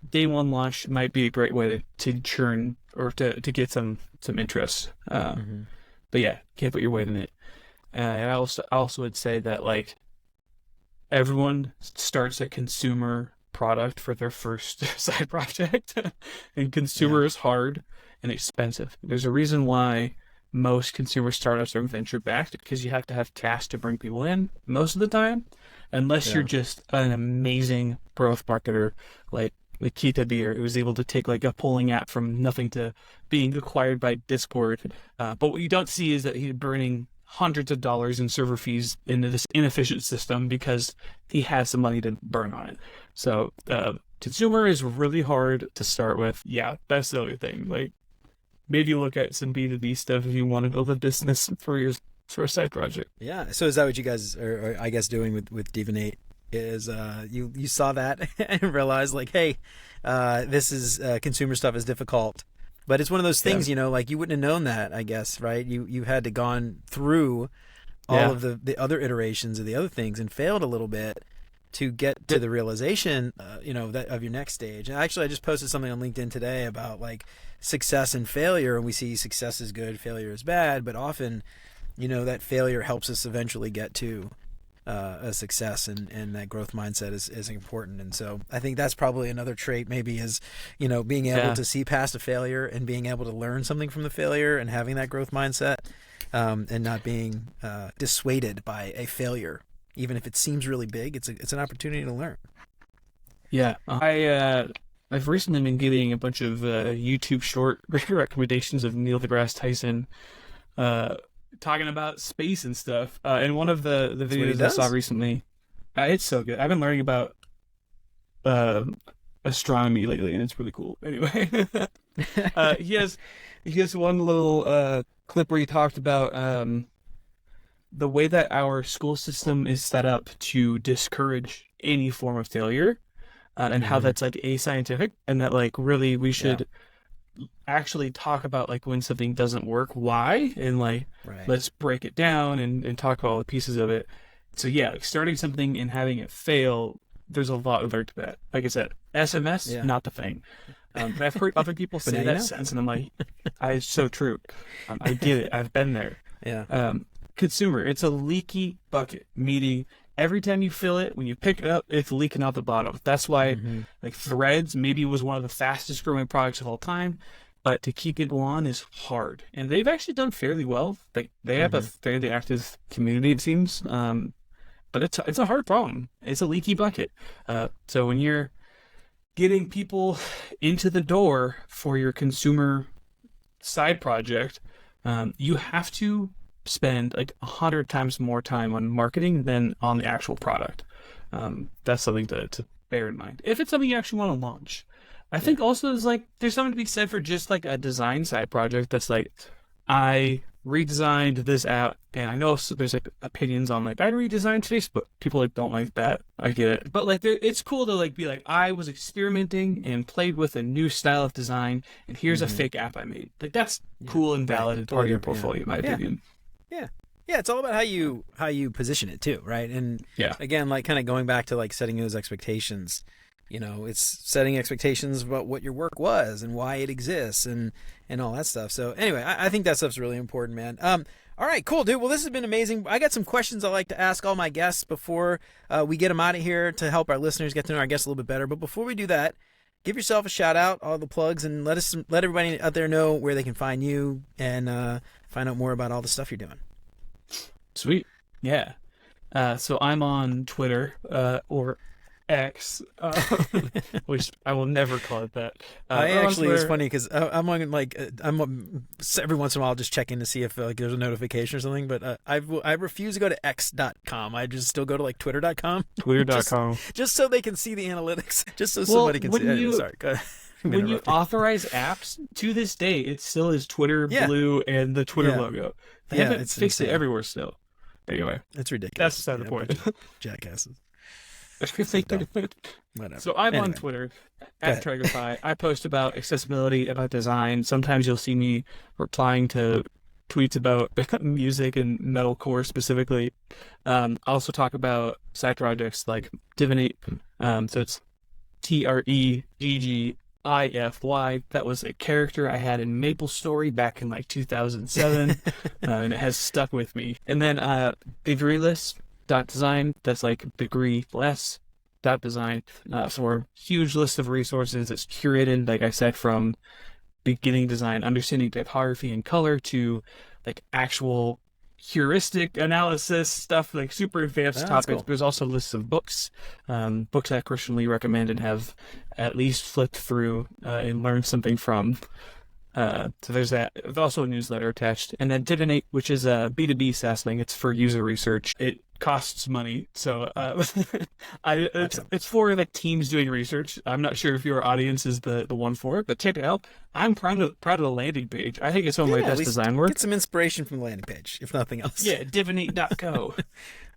day one launch might be a great way to churn or to get some interest. But yeah, can't put your weight in it. And I also would say that like everyone starts a consumer product for their first side project, and consumer is hard and expensive. There's a reason why most consumer startups are venture backed, because you have to have cash to bring people in most of the time, unless you're just an amazing growth marketer like Kita Beer, who was able to take like a polling app from nothing to being acquired by Discord. But what you don't see is that he's burning hundreds of dollars in server fees into this inefficient system because he has some money to burn on it. So consumer is really hard to start with. Yeah, that's the other thing. Like maybe look at some B2B stuff if you want to build a business for a side project. Yeah. So is that what you guys are I guess doing with Divinate? Is you saw that and realized like, hey, this is consumer stuff is difficult, but it's one of those things, you know, like you wouldn't have known that, I guess, right? You had to gone through all of the other iterations of the other things and failed a little bit to get to the realization, you know, that of your next stage. And actually, I just posted something on LinkedIn today about like success and failure, and we see success is good, failure is bad, but often, you know, that failure helps us eventually get to a success, and that growth mindset is important. And so I think that's probably another trait maybe is, you know, being able to see past a failure and being able to learn something from the failure and having that growth mindset, and not being dissuaded by a failure. Even if it seems really big, it's an opportunity to learn. Yeah. I've recently been getting a bunch of YouTube short recommendations of Neil deGrasse Tyson talking about space and stuff. And one of the videos I saw recently, it's so good. I've been learning about astronomy lately, and it's really cool. Anyway, he has one little clip where he talked about the way that our school system is set up to discourage any form of failure, and how that's like ascientific, and that like really we should actually talk about like when something doesn't work, why, and like let's break it down and talk about all the pieces of it. So yeah, like starting something and having it fail, there's a lot of art to that. Like I said, SMS, not the thing. But I've heard other people say that sense, and I'm like, it's so true. I get it. I've been there. Consumer, it's a leaky bucket, meaning every time you fill it, when you pick it up, it's leaking out the bottom. That's why like Threads maybe was one of the fastest growing products of all time, but to keep it on is hard. And they've actually done fairly well. Like they have a fairly active community, it seems. But it's a hard problem. It's a leaky bucket. So when you're getting people into the door for your consumer side project, you have to spend like 100 times more time on marketing than on the actual product. That's something to bear in mind if it's something you actually want to launch. I think also there's something to be said for just like a design side project that's like, I redesigned this app, and I know there's like opinions on like I redesigned Facebook. People like don't like that. I get it, but like it's cool to like be like I was experimenting and played with a new style of design, and here's a fake app I made. Like that's cool and valid and part of your portfolio, in my opinion. Yeah. Yeah, it's all about how you position it too, right? And again, like kind of going back to like setting those expectations. You know, it's setting expectations about what your work was and why it exists and all that stuff. So anyway, I think that stuff's really important, man. All right, cool, dude. Well, this has been amazing. I got some questions I like to ask all my guests before we get them out of here to help our listeners get to know our guests a little bit better. But before we do that, give yourself a shout out, all the plugs, and let everybody out there know where they can find you and find out more about all the stuff you're doing. Sweet. Yeah. So I'm on Twitter or X, which I will never call it that. It's funny because I'm on every once in a while I'll just check in to see if there's a notification or something. But I refuse to go to X.com. I just still go to like Twitter.com. Twitter.com. just so they can see the analytics. Just so somebody can see. Sorry, go ahead. When you authorize apps, to this day, it still is Twitter blue and the Twitter logo. They haven't fixed it everywhere still. Anyway, it's ridiculous. That's beside the point. Jackasses. Whatever. So I'm on Twitter at Tregg Frank. I post about accessibility, about design. Sometimes you'll see me replying to tweets about music and metalcore specifically. I also talk about side projects like Divinate. So it's TreggIfy. That was a character I had in MapleStory back in like 2007, and it has stuck with me. And then Degreeless.Design, that's like Degreeless.Design, for a huge list of resources. It's curated, like I said, from beginning design, understanding typography and color, to like actual heuristic analysis stuff, like super advanced topics. Cool. There's also lists of books I personally recommend and have at least flipped through and learned something from. So there's that. There's also a newsletter attached. And then Divinate, which is a B2B SaaS thing. It's for user research. It costs money. So it's for like teams doing research. I'm not sure if your audience is the one for it, but check it out. I'm proud of the landing page. I think it's some of my best design work. Get some inspiration from the landing page, if nothing else. Yeah, divinate.co.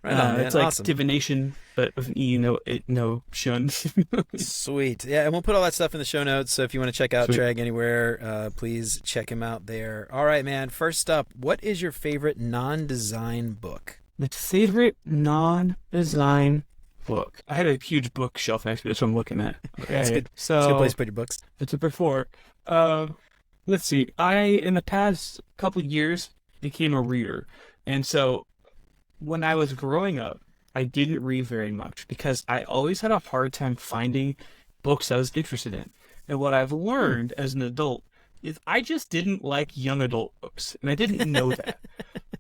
Right on, it's like awesome. Divination, but with an E, no shun. Sweet. Yeah, and we'll put all that stuff in the show notes. So if you want to check out Tregg anywhere, please check him out there. All right, man. First up, what is your favorite non-design book? My favorite non-design book. I had a huge bookshelf next to me. That's what I'm looking at. Okay. It's good. It's a good place to put your books. It's a before. Let's see. In the past couple of years, became a reader. And so when I was growing up, I didn't read very much because I always had a hard time finding books I was interested in. And what I've learned as an adult is I just didn't like young adult books. And I didn't know that.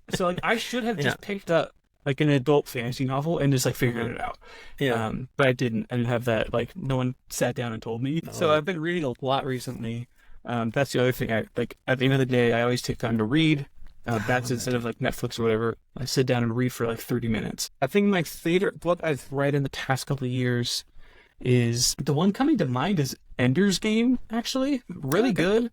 So like I should have just picked up like an adult fantasy novel and just like figured it out. Yeah. But I didn't. I didn't have that. Like no one sat down and told me. So I've been reading a lot recently. That's the other thing. At the end of the day, I always take time to read. That's instead of like Netflix or whatever. I sit down and read for like 30 minutes. I think my favorite book I've read in the past couple of years is the one coming to mind is Ender's Game. Actually, really good.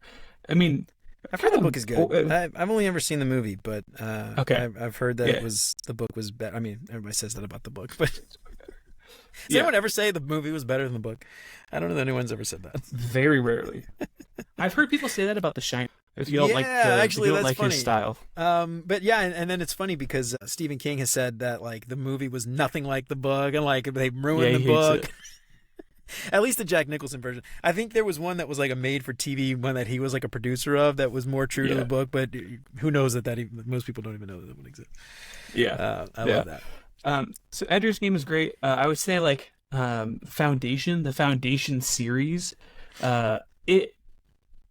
I mean, I've heard the book is good. I've only ever seen the movie, but I've heard that the book was better. I mean, everybody says that about the book, but does anyone ever say the movie was better than the book? I don't know that anyone's ever said that. Very rarely. I've heard people say that about The Shining. If you don't that's funny. His style. But yeah, and then it's funny because Stephen King has said that like the movie was nothing like the book, and like they ruined the book. At least the Jack Nicholson version. I think there was one that was like a made-for-TV one that he was like a producer of that was more true to the book, but who knows most people don't even know that one exists. Yeah. I love that. So Ender's Game is great. I would say like the Foundation series, it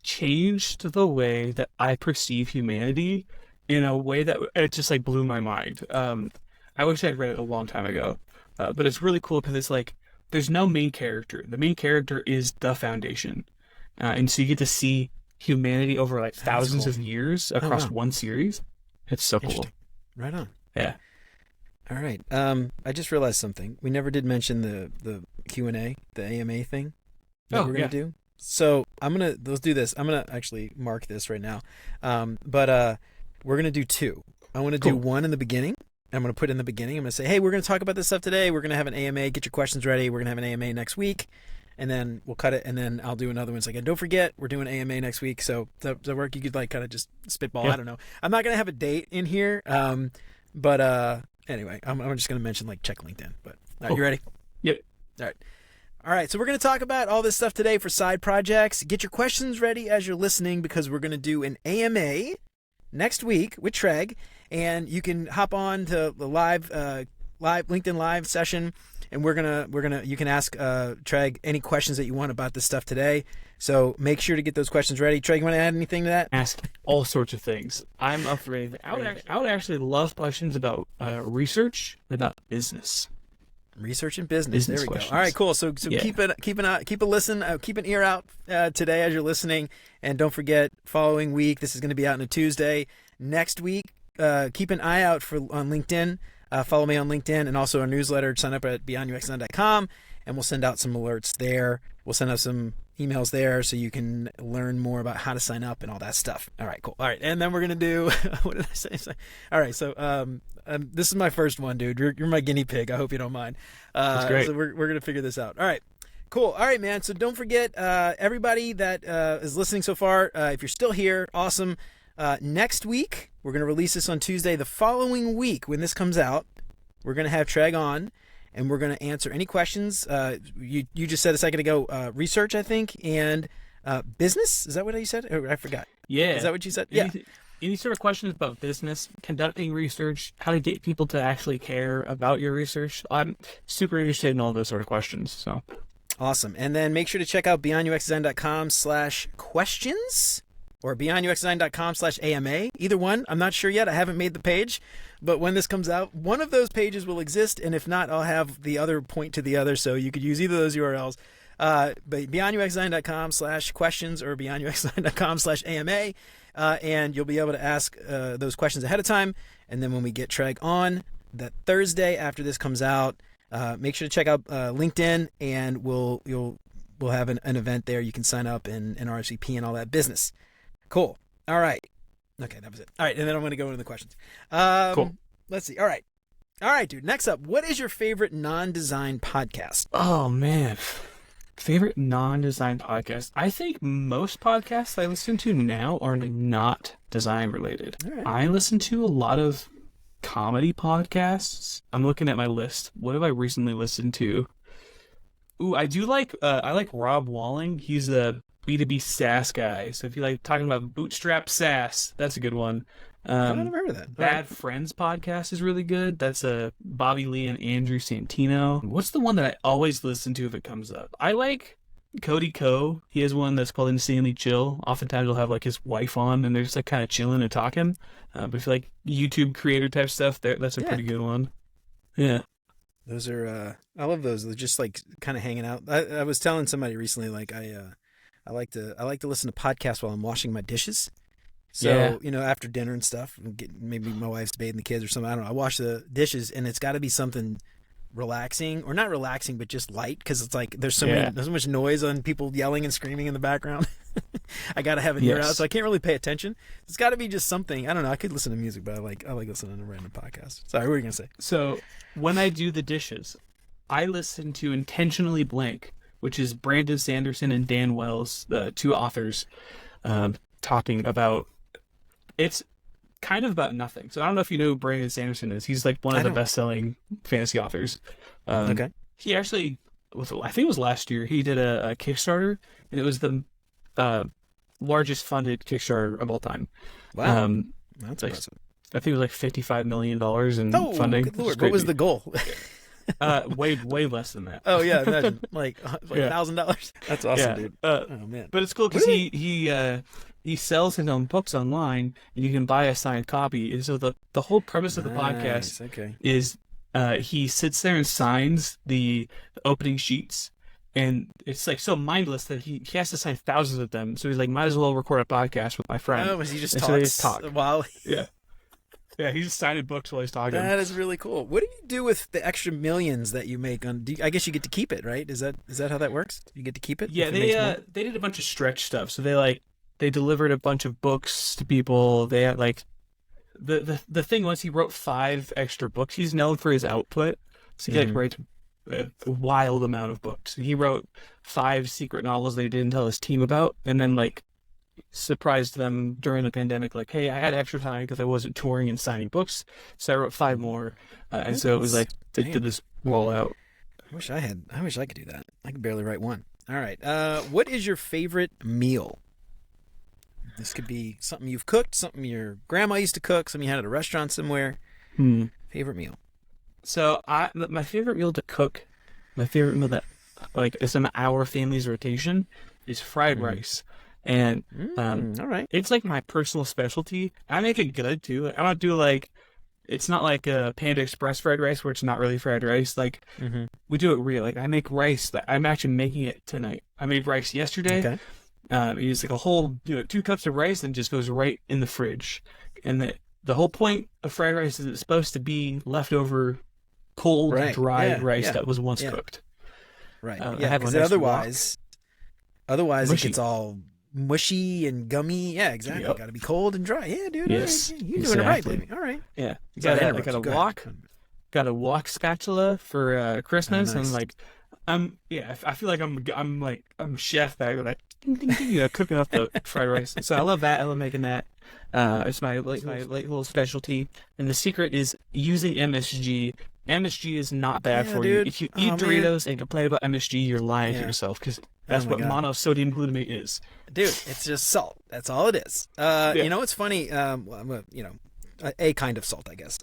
changed the way that I perceive humanity in a way that it just like blew my mind. I wish I'd read it a long time ago, but it's really cool because it's like there's no main character. The main character is the Foundation, and so you get to see humanity over like thousands of years across one series. It's so cool. Right on. Yeah. All right. I just realized something. We never did mention the Q&A, the AMA thing that we're gonna do. So let's do this. I'm gonna actually mark this right now. But we're going to do 2. I want to do one in the beginning. I'm going to put in the beginning. I'm going to say, hey, we're going to talk about this stuff today. We're going to have an AMA. Get your questions ready. We're going to have an AMA next week. And then we'll cut it, and then I'll do another one. It's like, and don't forget, we're doing AMA next week. So does that work? You could like kind of just spitball. Yeah. I don't know. I'm not going to have a date in here. But anyway, I'm just going to mention like check LinkedIn. But all right, you ready? Yep. All right. So we're going to talk about all this stuff today for side projects. Get your questions ready as you're listening, because we're going to do an AMA next week with Tregg, and you can hop on to the live LinkedIn live session, and you can ask Tregg any questions that you want about this stuff today. So make sure to get those questions ready. Tregg, you want to add anything to that? Ask all sorts of things. I'm up for anything. I would actually love questions about research, about business. Research and business. There we questions. Go. All right, cool. So yeah. keep a listen, keep an ear out today as you're listening, and don't forget, following week, this is going to be out on a Tuesday. Next week, keep an eye out on LinkedIn. Follow me on LinkedIn and also our newsletter. Sign up at beyonduxdesign.com, and we'll send out some alerts there. We'll send out some emails there so you can learn more about how to sign up and all that stuff. All right, cool. All right, and then we're going to do, what did I say? All right, so this is my first one, dude. You're my guinea pig. I hope you don't mind. That's great. So we're going to figure this out. All right, cool. All right, man. So don't forget, everybody that is listening so far, if you're still here, awesome. Next week, we're going to release this on Tuesday. The following week, when this comes out, we're going to have Tregg on, and we're going to answer any questions. You just said a second ago, research, I think, and business. Is that what you said? Oh, I forgot. Yeah. Is that what you said? Any sort of questions about business, conducting research, how to get people to actually care about your research. I'm super interested in all those sort of questions. So awesome. And then make sure to check out beyonduxdesign.com/questions or beyonduxdesign.com/AMA. Either one. I'm not sure yet. I haven't made the page, but when this comes out, one of those pages will exist. And if not, I'll have the other point to the other. So you could use either of those URLs. But beyonduxdesign.com/questions or beyonduxdesign.com/AMA. And you'll be able to ask those questions ahead of time. And then when we get Tregg on that Thursday after this comes out, make sure to check out LinkedIn, and we'll have an event there. You can sign up and RSVP and all that business. Cool. All right. Okay, that was it. All right, and then I'm going to go into the questions. Cool. Let's see. All right, dude. Next up, what is your favorite non-design podcast? Oh, man. Favorite non-design podcast? I think most podcasts I listen to now are not design related. Right. I listen to a lot of comedy podcasts. I'm looking at my list. What have I recently listened to? Ooh, I like Rob Walling. He's a B2B SaaS guy. So if you like talking about bootstrap SaaS, that's a good one. I've never heard of that. Bad Friends podcast is really good. That's Bobby Lee and Andrew Santino. What's the one that I always listen to if it comes up? I like Cody Ko. He has one that's called Insanely Chill. Oftentimes he'll have like his wife on, and they're just like kind of chilling and talking. But if you like YouTube creator type stuff, that's a pretty good one. Yeah. Those are I love those. They're just like kind of hanging out. I was telling somebody recently, like I like to listen to podcasts while I'm washing my dishes. So, after dinner and stuff, maybe my wife's bathing the kids or something. I don't know. I wash the dishes, and it's got to be something relaxing, or not relaxing, but just light, because it's like there's so much noise on people yelling and screaming in the background. I got to have an ear out, so I can't really pay attention. It's got to be just something. I don't know. I could listen to music, but I like listening to random podcasts. Sorry, what were you going to say? So when I do the dishes, I listen to Intentionally Blank, which is Brandon Sanderson and Dan Wells, the two authors, talking about. It's kind of about nothing. So I don't know if you know who Brandon Sanderson is. He's like one of the best-selling fantasy authors. Okay. He actually, I think it was last year, he did a Kickstarter, and it was the largest funded Kickstarter of all time. Wow. That's impressive. I think it was like $55 million in funding. Good Lord. What was the goal? Way less than that. Oh yeah, imagine like $1,000. That's awesome, dude. Oh man. But it's cool because he sells his own books online, and you can buy a signed copy. And so the whole premise of the podcast is he sits there and signs the opening sheets, and it's like so mindless that he has to sign thousands of them. So he's like, might as well record a podcast with my friend. Oh, he just talks while Yeah, he's just signing books while he's talking. That is really cool. What do you do with the extra millions that you make on? I guess you get to keep it, right? Is that how that works? You get to keep it? Yeah, they did a bunch of stretch stuff. So they delivered a bunch of books to people. They had the thing was he wrote 5 extra books. He's known for his output, so he writes a wild amount of books. He wrote 5 secret novels that he didn't tell his team about, and then like surprised them during the pandemic, like, hey, I had extra time because I wasn't touring and signing books, so I wrote 5 more, and so it was like did this rollout. I wish I could do that. I could barely write one. All right. What is your favorite meal? This could be something you've cooked, something your grandma used to cook, something you had at a restaurant somewhere. Favorite meal? So my favorite meal to cook, my favorite meal that like is in our family's rotation is fried rice. And all right, it's like my personal specialty. I make it good too. I don't do like, it's not like a Panda Express fried rice where it's not really fried rice. Like we do it real. Like I make rice. I'm actually making it tonight. I made rice yesterday. Okay. It's like a whole 2 cups of rice and just goes right in the fridge. And the whole point of fried rice is it's supposed to be leftover cold, dried rice that was once cooked. Right. Because otherwise it gets all mushy and gummy. Yeah, exactly. Got to be cold and dry. Yeah, dude. Yes, you're doing it right, baby. All right. Yeah. Got a wok spatula for Christmas, and like I feel like I'm chef back like cooking up the fried rice. So I love that. I love making that. It's my little specialty. And the secret is using MSG. MSG is not bad for you. If you eat Doritos and complain about MSG, you're lying to yourself, because that's what monosodium glutamate is. Dude, it's just salt. That's all it is. You know what's funny? A kind of salt, I guess.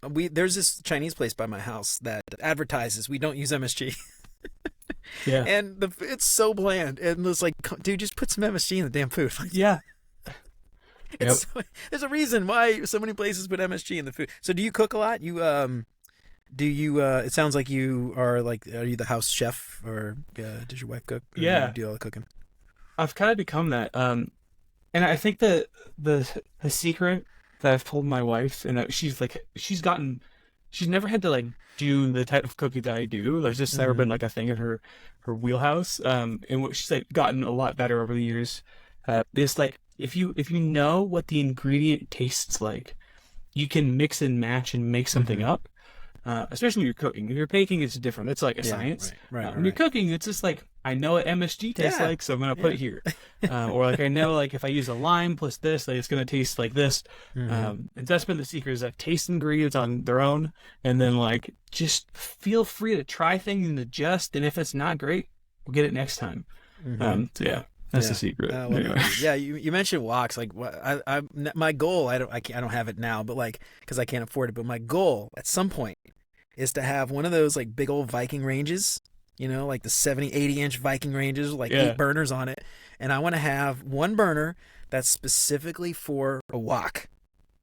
There's this Chinese place by my house that advertises we don't use MSG. Yeah. And it's so bland. And it's like, dude, just put some MSG in the damn food. Yeah. There's a reason why so many places put MSG in the food. So do you cook a lot? It sounds like you are you the house chef, or does your wife cook? Or do you do all the cooking? I've kind of become that. And I think that the secret that I've told my wife, and she's never had to like do the type of cooking that I do. There's just never been like a thing in her wheelhouse. And what she's like gotten a lot better over the years. It's like if you know what the ingredient tastes like, you can mix and match and make something up. Especially when you're cooking. If you're baking, it's different. It's like a science. Right. When you're cooking, it's just like, I know what MSG tastes like, so I'm going to put it here. Or like, I know like if I use a lime plus this, like, it's going to taste like this. And that's been the secret, is like taste ingredients on their own, and then like just feel free to try things and adjust. And if it's not great, we'll get it next time. That's the secret. Anyway. Yeah, you mentioned woks. Like, my goal, I don't have it now, but like, because I can't afford it. But my goal at some point is to have one of those like big old Viking ranges, like the 70, 80-inch Viking ranges with like 8 burners on it. And I want to have one burner that's specifically for a wok,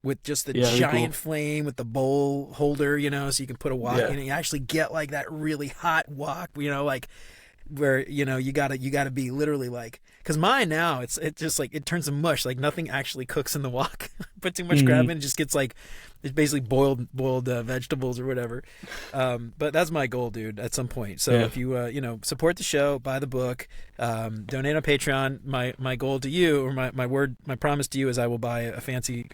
with just the giant flame with the bowl holder, so you can put a wok in it. You actually get like that really hot wok, like where you gotta be literally like, because mine now it's just like it turns to mush, like nothing actually cooks in the wok. Put too much crap in, it just gets like, it's basically boiled vegetables or whatever. But that's my goal, dude, at some point. So if you support the show, buy the book, donate on Patreon, my goal to you, or my promise to you, is I will buy a fancy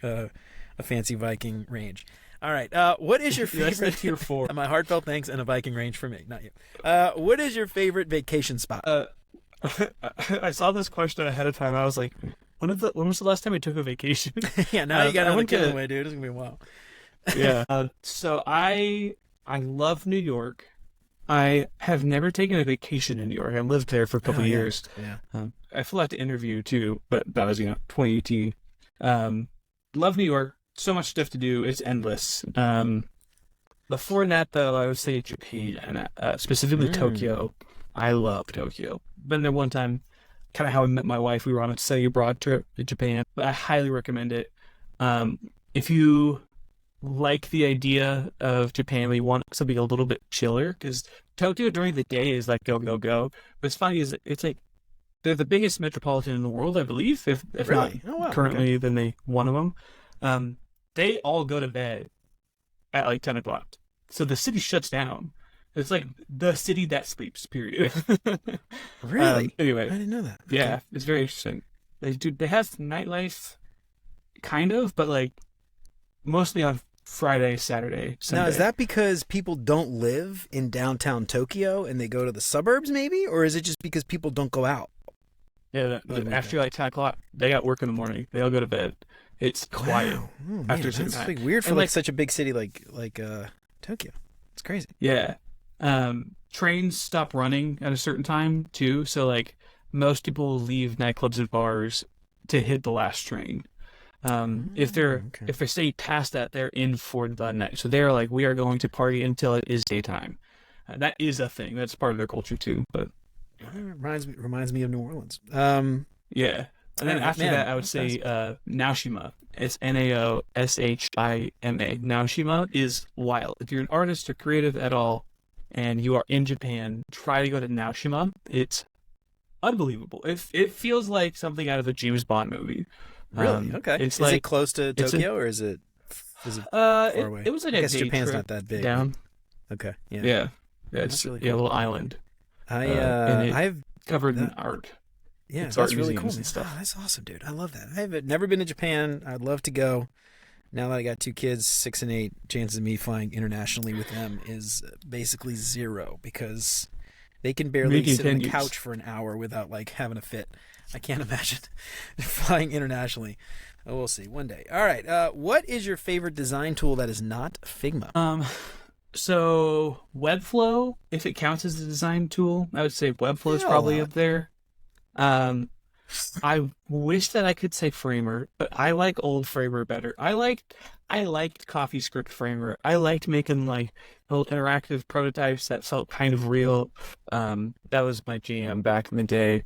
Viking range. All right. What is your favorite tier 4? My heartfelt thanks, and a Viking range for me, not you. What is your favorite vacation spot? I saw this question ahead of time. I was like, when was the last time I took a vacation? Yeah, now you got another kid away, dude. It's gonna be a while. Yeah. So I love New York. I have never taken a vacation in New York. I lived there for a couple of years. Yeah. I flew out to interview too, but that was 2018. Love New York. So much stuff to do. It's endless. Before that, though, I would say Japan, specifically Tokyo. I love Tokyo. Been there one time. Kind of how I met my wife. We were on a study abroad trip to Japan. But I highly recommend it. If you like the idea of Japan, but you want something a little bit chiller, because Tokyo during the day is like go, go, go. But it's funny is it's like they're the biggest metropolitan in the world, I believe. If really? Not currently, then one of them. They all go to bed at like 10 o'clock. So the city shuts down. It's like the city that sleeps, period. Really? Anyway. I didn't know that. Yeah, okay. It's very interesting. They have nightlife, kind of, but like mostly on Friday, Saturday, Sunday. Now, is that because people don't live in downtown Tokyo and they go to the suburbs, maybe? Or is it just because people don't go out? Yeah, after like 10 o'clock, they got work in the morning. They all go to bed. It's quiet after some time. That's weird for like such a big city like Tokyo. It's crazy. Yeah. Trains stop running at a certain time too, so like most people will leave nightclubs and bars to hit the last train. If they stay past that, they're in for the night. So they're like, we are going to party until it is daytime. That is a thing. That's part of their culture too. But reminds me of New Orleans. Yeah. And then after that, I would say Naoshima. It's Naoshima. Naoshima is wild. If you're an artist or creative at all, and you are in Japan, try to go to Naoshima. It's unbelievable. It feels like something out of a James Bond movie. Really? Okay. Is it close to Tokyo, or is it far away? It was like I guess Japan's not that big. Down. Okay. Yeah. Yeah. It's really cool. A little island. I've covered in art. Yeah, it's that's art really cool. museums and stuff. Oh, that's awesome, dude. I love that. I've never been to Japan. I'd love to go. Now that I got 2 kids, 6 and 8, chances of me flying internationally with them is basically 0 because they can barely sit on the couch for an hour without like having a fit. I can't imagine flying internationally. Oh, we'll see one day. All right. What is your favorite design tool that is not Figma? So Webflow, if it counts as a design tool, I would say Webflow is probably up there. I wish that I could say Framer, but I like old Framer better. I liked CoffeeScript Framer. I liked making like little interactive prototypes that felt kind of real. That was my jam back in the day.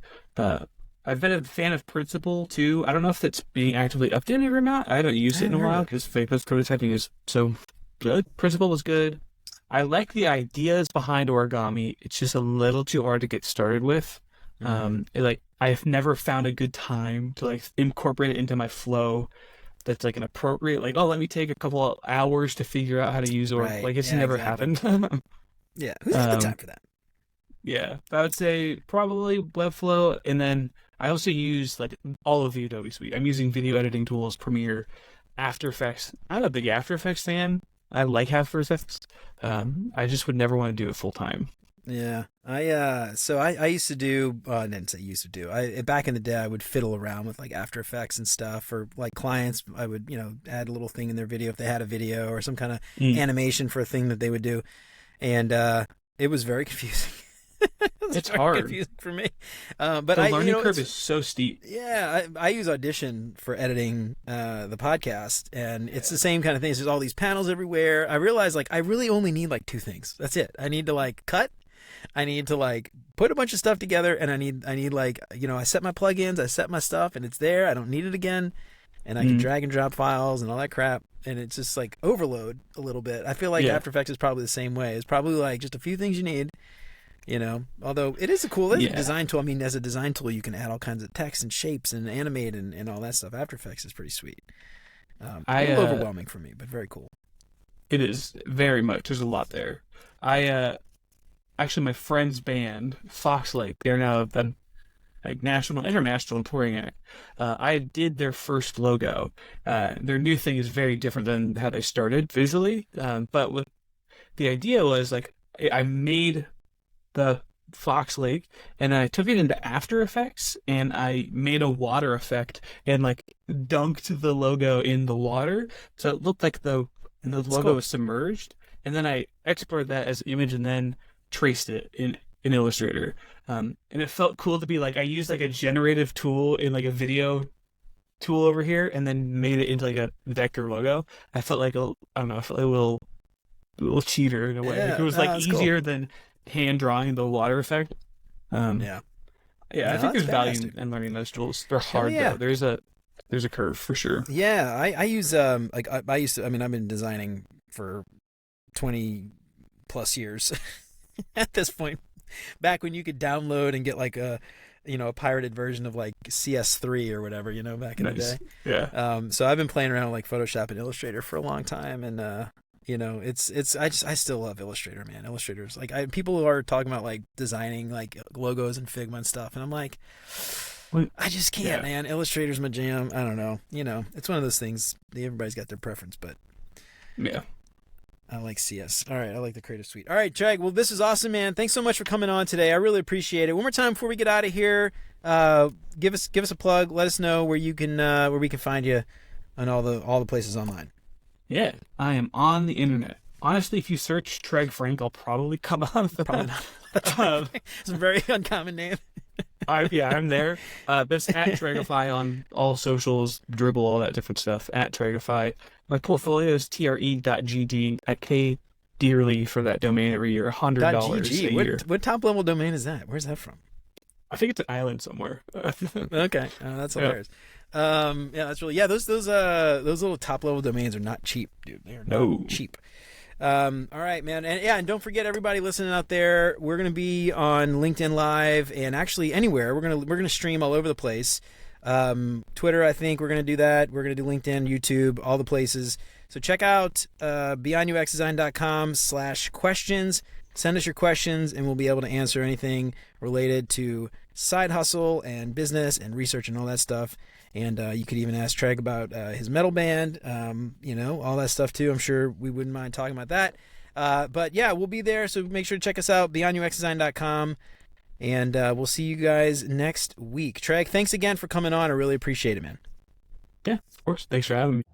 I've been a fan of Principle too. I don't know if that's being actively updated or not. I haven't used it in a while because Figma's prototyping is so good. Principle was good. I like the ideas behind origami. It's just a little too hard to get started with. I've never found a good time to like incorporate it into my flow that's like an appropriate, like, oh, let me take a couple of hours to figure out how to use or like it's never happened. Yeah, who's got the time for that? Yeah, I would say probably Webflow, and then I also use like all of the Adobe suite. I'm using video editing tools, Premiere, After Effects. I'm a big After Effects fan. I like After Effects. I just would never want to do it full time. Yeah, I used to do. I didn't say used to do. Back in the day, I would fiddle around with like After Effects and stuff. For like clients, I would add a little thing in their video if they had a video or some kind of animation for a thing that they would do, and it was very confusing. It's hard. Confusing for me. But the learning curve is so steep. Yeah, I use Audition for editing the podcast, and it's the same kind of thing. There's all these panels everywhere. I realize like I really only need like 2 things. That's it. I need to like cut. I need to like put a bunch of stuff together, and I need like I set my plugins, I set my stuff, and it's there. I don't need it again, and I can drag and drop files and all that crap. And it's just like overload a little bit. I feel like After Effects is probably the same way. It's probably like just a few things you need. Although it is a cool design tool. I mean, as a design tool, you can add all kinds of text and shapes and animate and all that stuff. After Effects is pretty sweet. A little overwhelming for me, but very cool. It is very much. There's a lot there. Actually, my friend's band, Fox Lake, they're now like international touring act. I did their first logo. Their new thing is very different than how they started visually. But the idea was like I made the Fox Lake and I took it into After Effects and I made a water effect and like dunked the logo in the water so it looked like the logo was submerged, and then I exported that as an image and then traced it in Illustrator, and it felt cool to be like I used like a generative tool in like a video tool over here and then made it into like a vector logo. I felt like a little cheater in a way. Like, it was like easier than hand drawing the water effect. I think there's value in learning those tools. They're hard though. There's a curve for sure. Yeah, I use I used to. I mean, I've been designing for 20 plus years at this point. Back when you could download and get like a pirated version of like CS3 or whatever, back in the day. Yeah. So I've been playing around with like Photoshop and Illustrator for a long time, and I still love Illustrator, man. Illustrator's like people are talking about like designing like logos and Figma and stuff, and I'm like, I just can't, man. Illustrator's my jam. I don't know. It's one of those things. Everybody's got their preference, but yeah. I like CS. All right, I like the Creative Suite. All right, Tregg. Well, this is awesome, man. Thanks so much for coming on today. I really appreciate it. One more time before we get out of here, give us a plug. Let us know where we can find you on all the places online. Yeah, I am on the internet. Honestly, if you search Tregg Frank, I'll probably come on. Probably not. It's a very uncommon name. I'm there. This at Treggify on all socials, Dribble, all that different stuff. At Treggify. My portfolio is tre.gd. I pay dearly for that domain every year, $100 a year. What top level domain is that? Where's that from? I think it's an island somewhere. Okay, that's hilarious. That's really those little top level domains are not cheap, dude. They are not cheap. All right, man. And don't forget, everybody listening out there, we're going to be on LinkedIn Live and actually anywhere. We're going to stream all over the place. Twitter, I think we're going to do that. We're going to do LinkedIn, YouTube, all the places. So check out beyonduxdesign.com/questions. Send us your questions and we'll be able to answer anything related to side hustle and business and research and all that stuff. And you could even ask Tregg about his metal band, all that stuff too. I'm sure we wouldn't mind talking about that. But yeah, we'll be there. So make sure to check us out, beyonduxdesign.com. And we'll see you guys next week. Tregg, thanks again for coming on. I really appreciate it, man. Yeah, of course. Thanks for having me.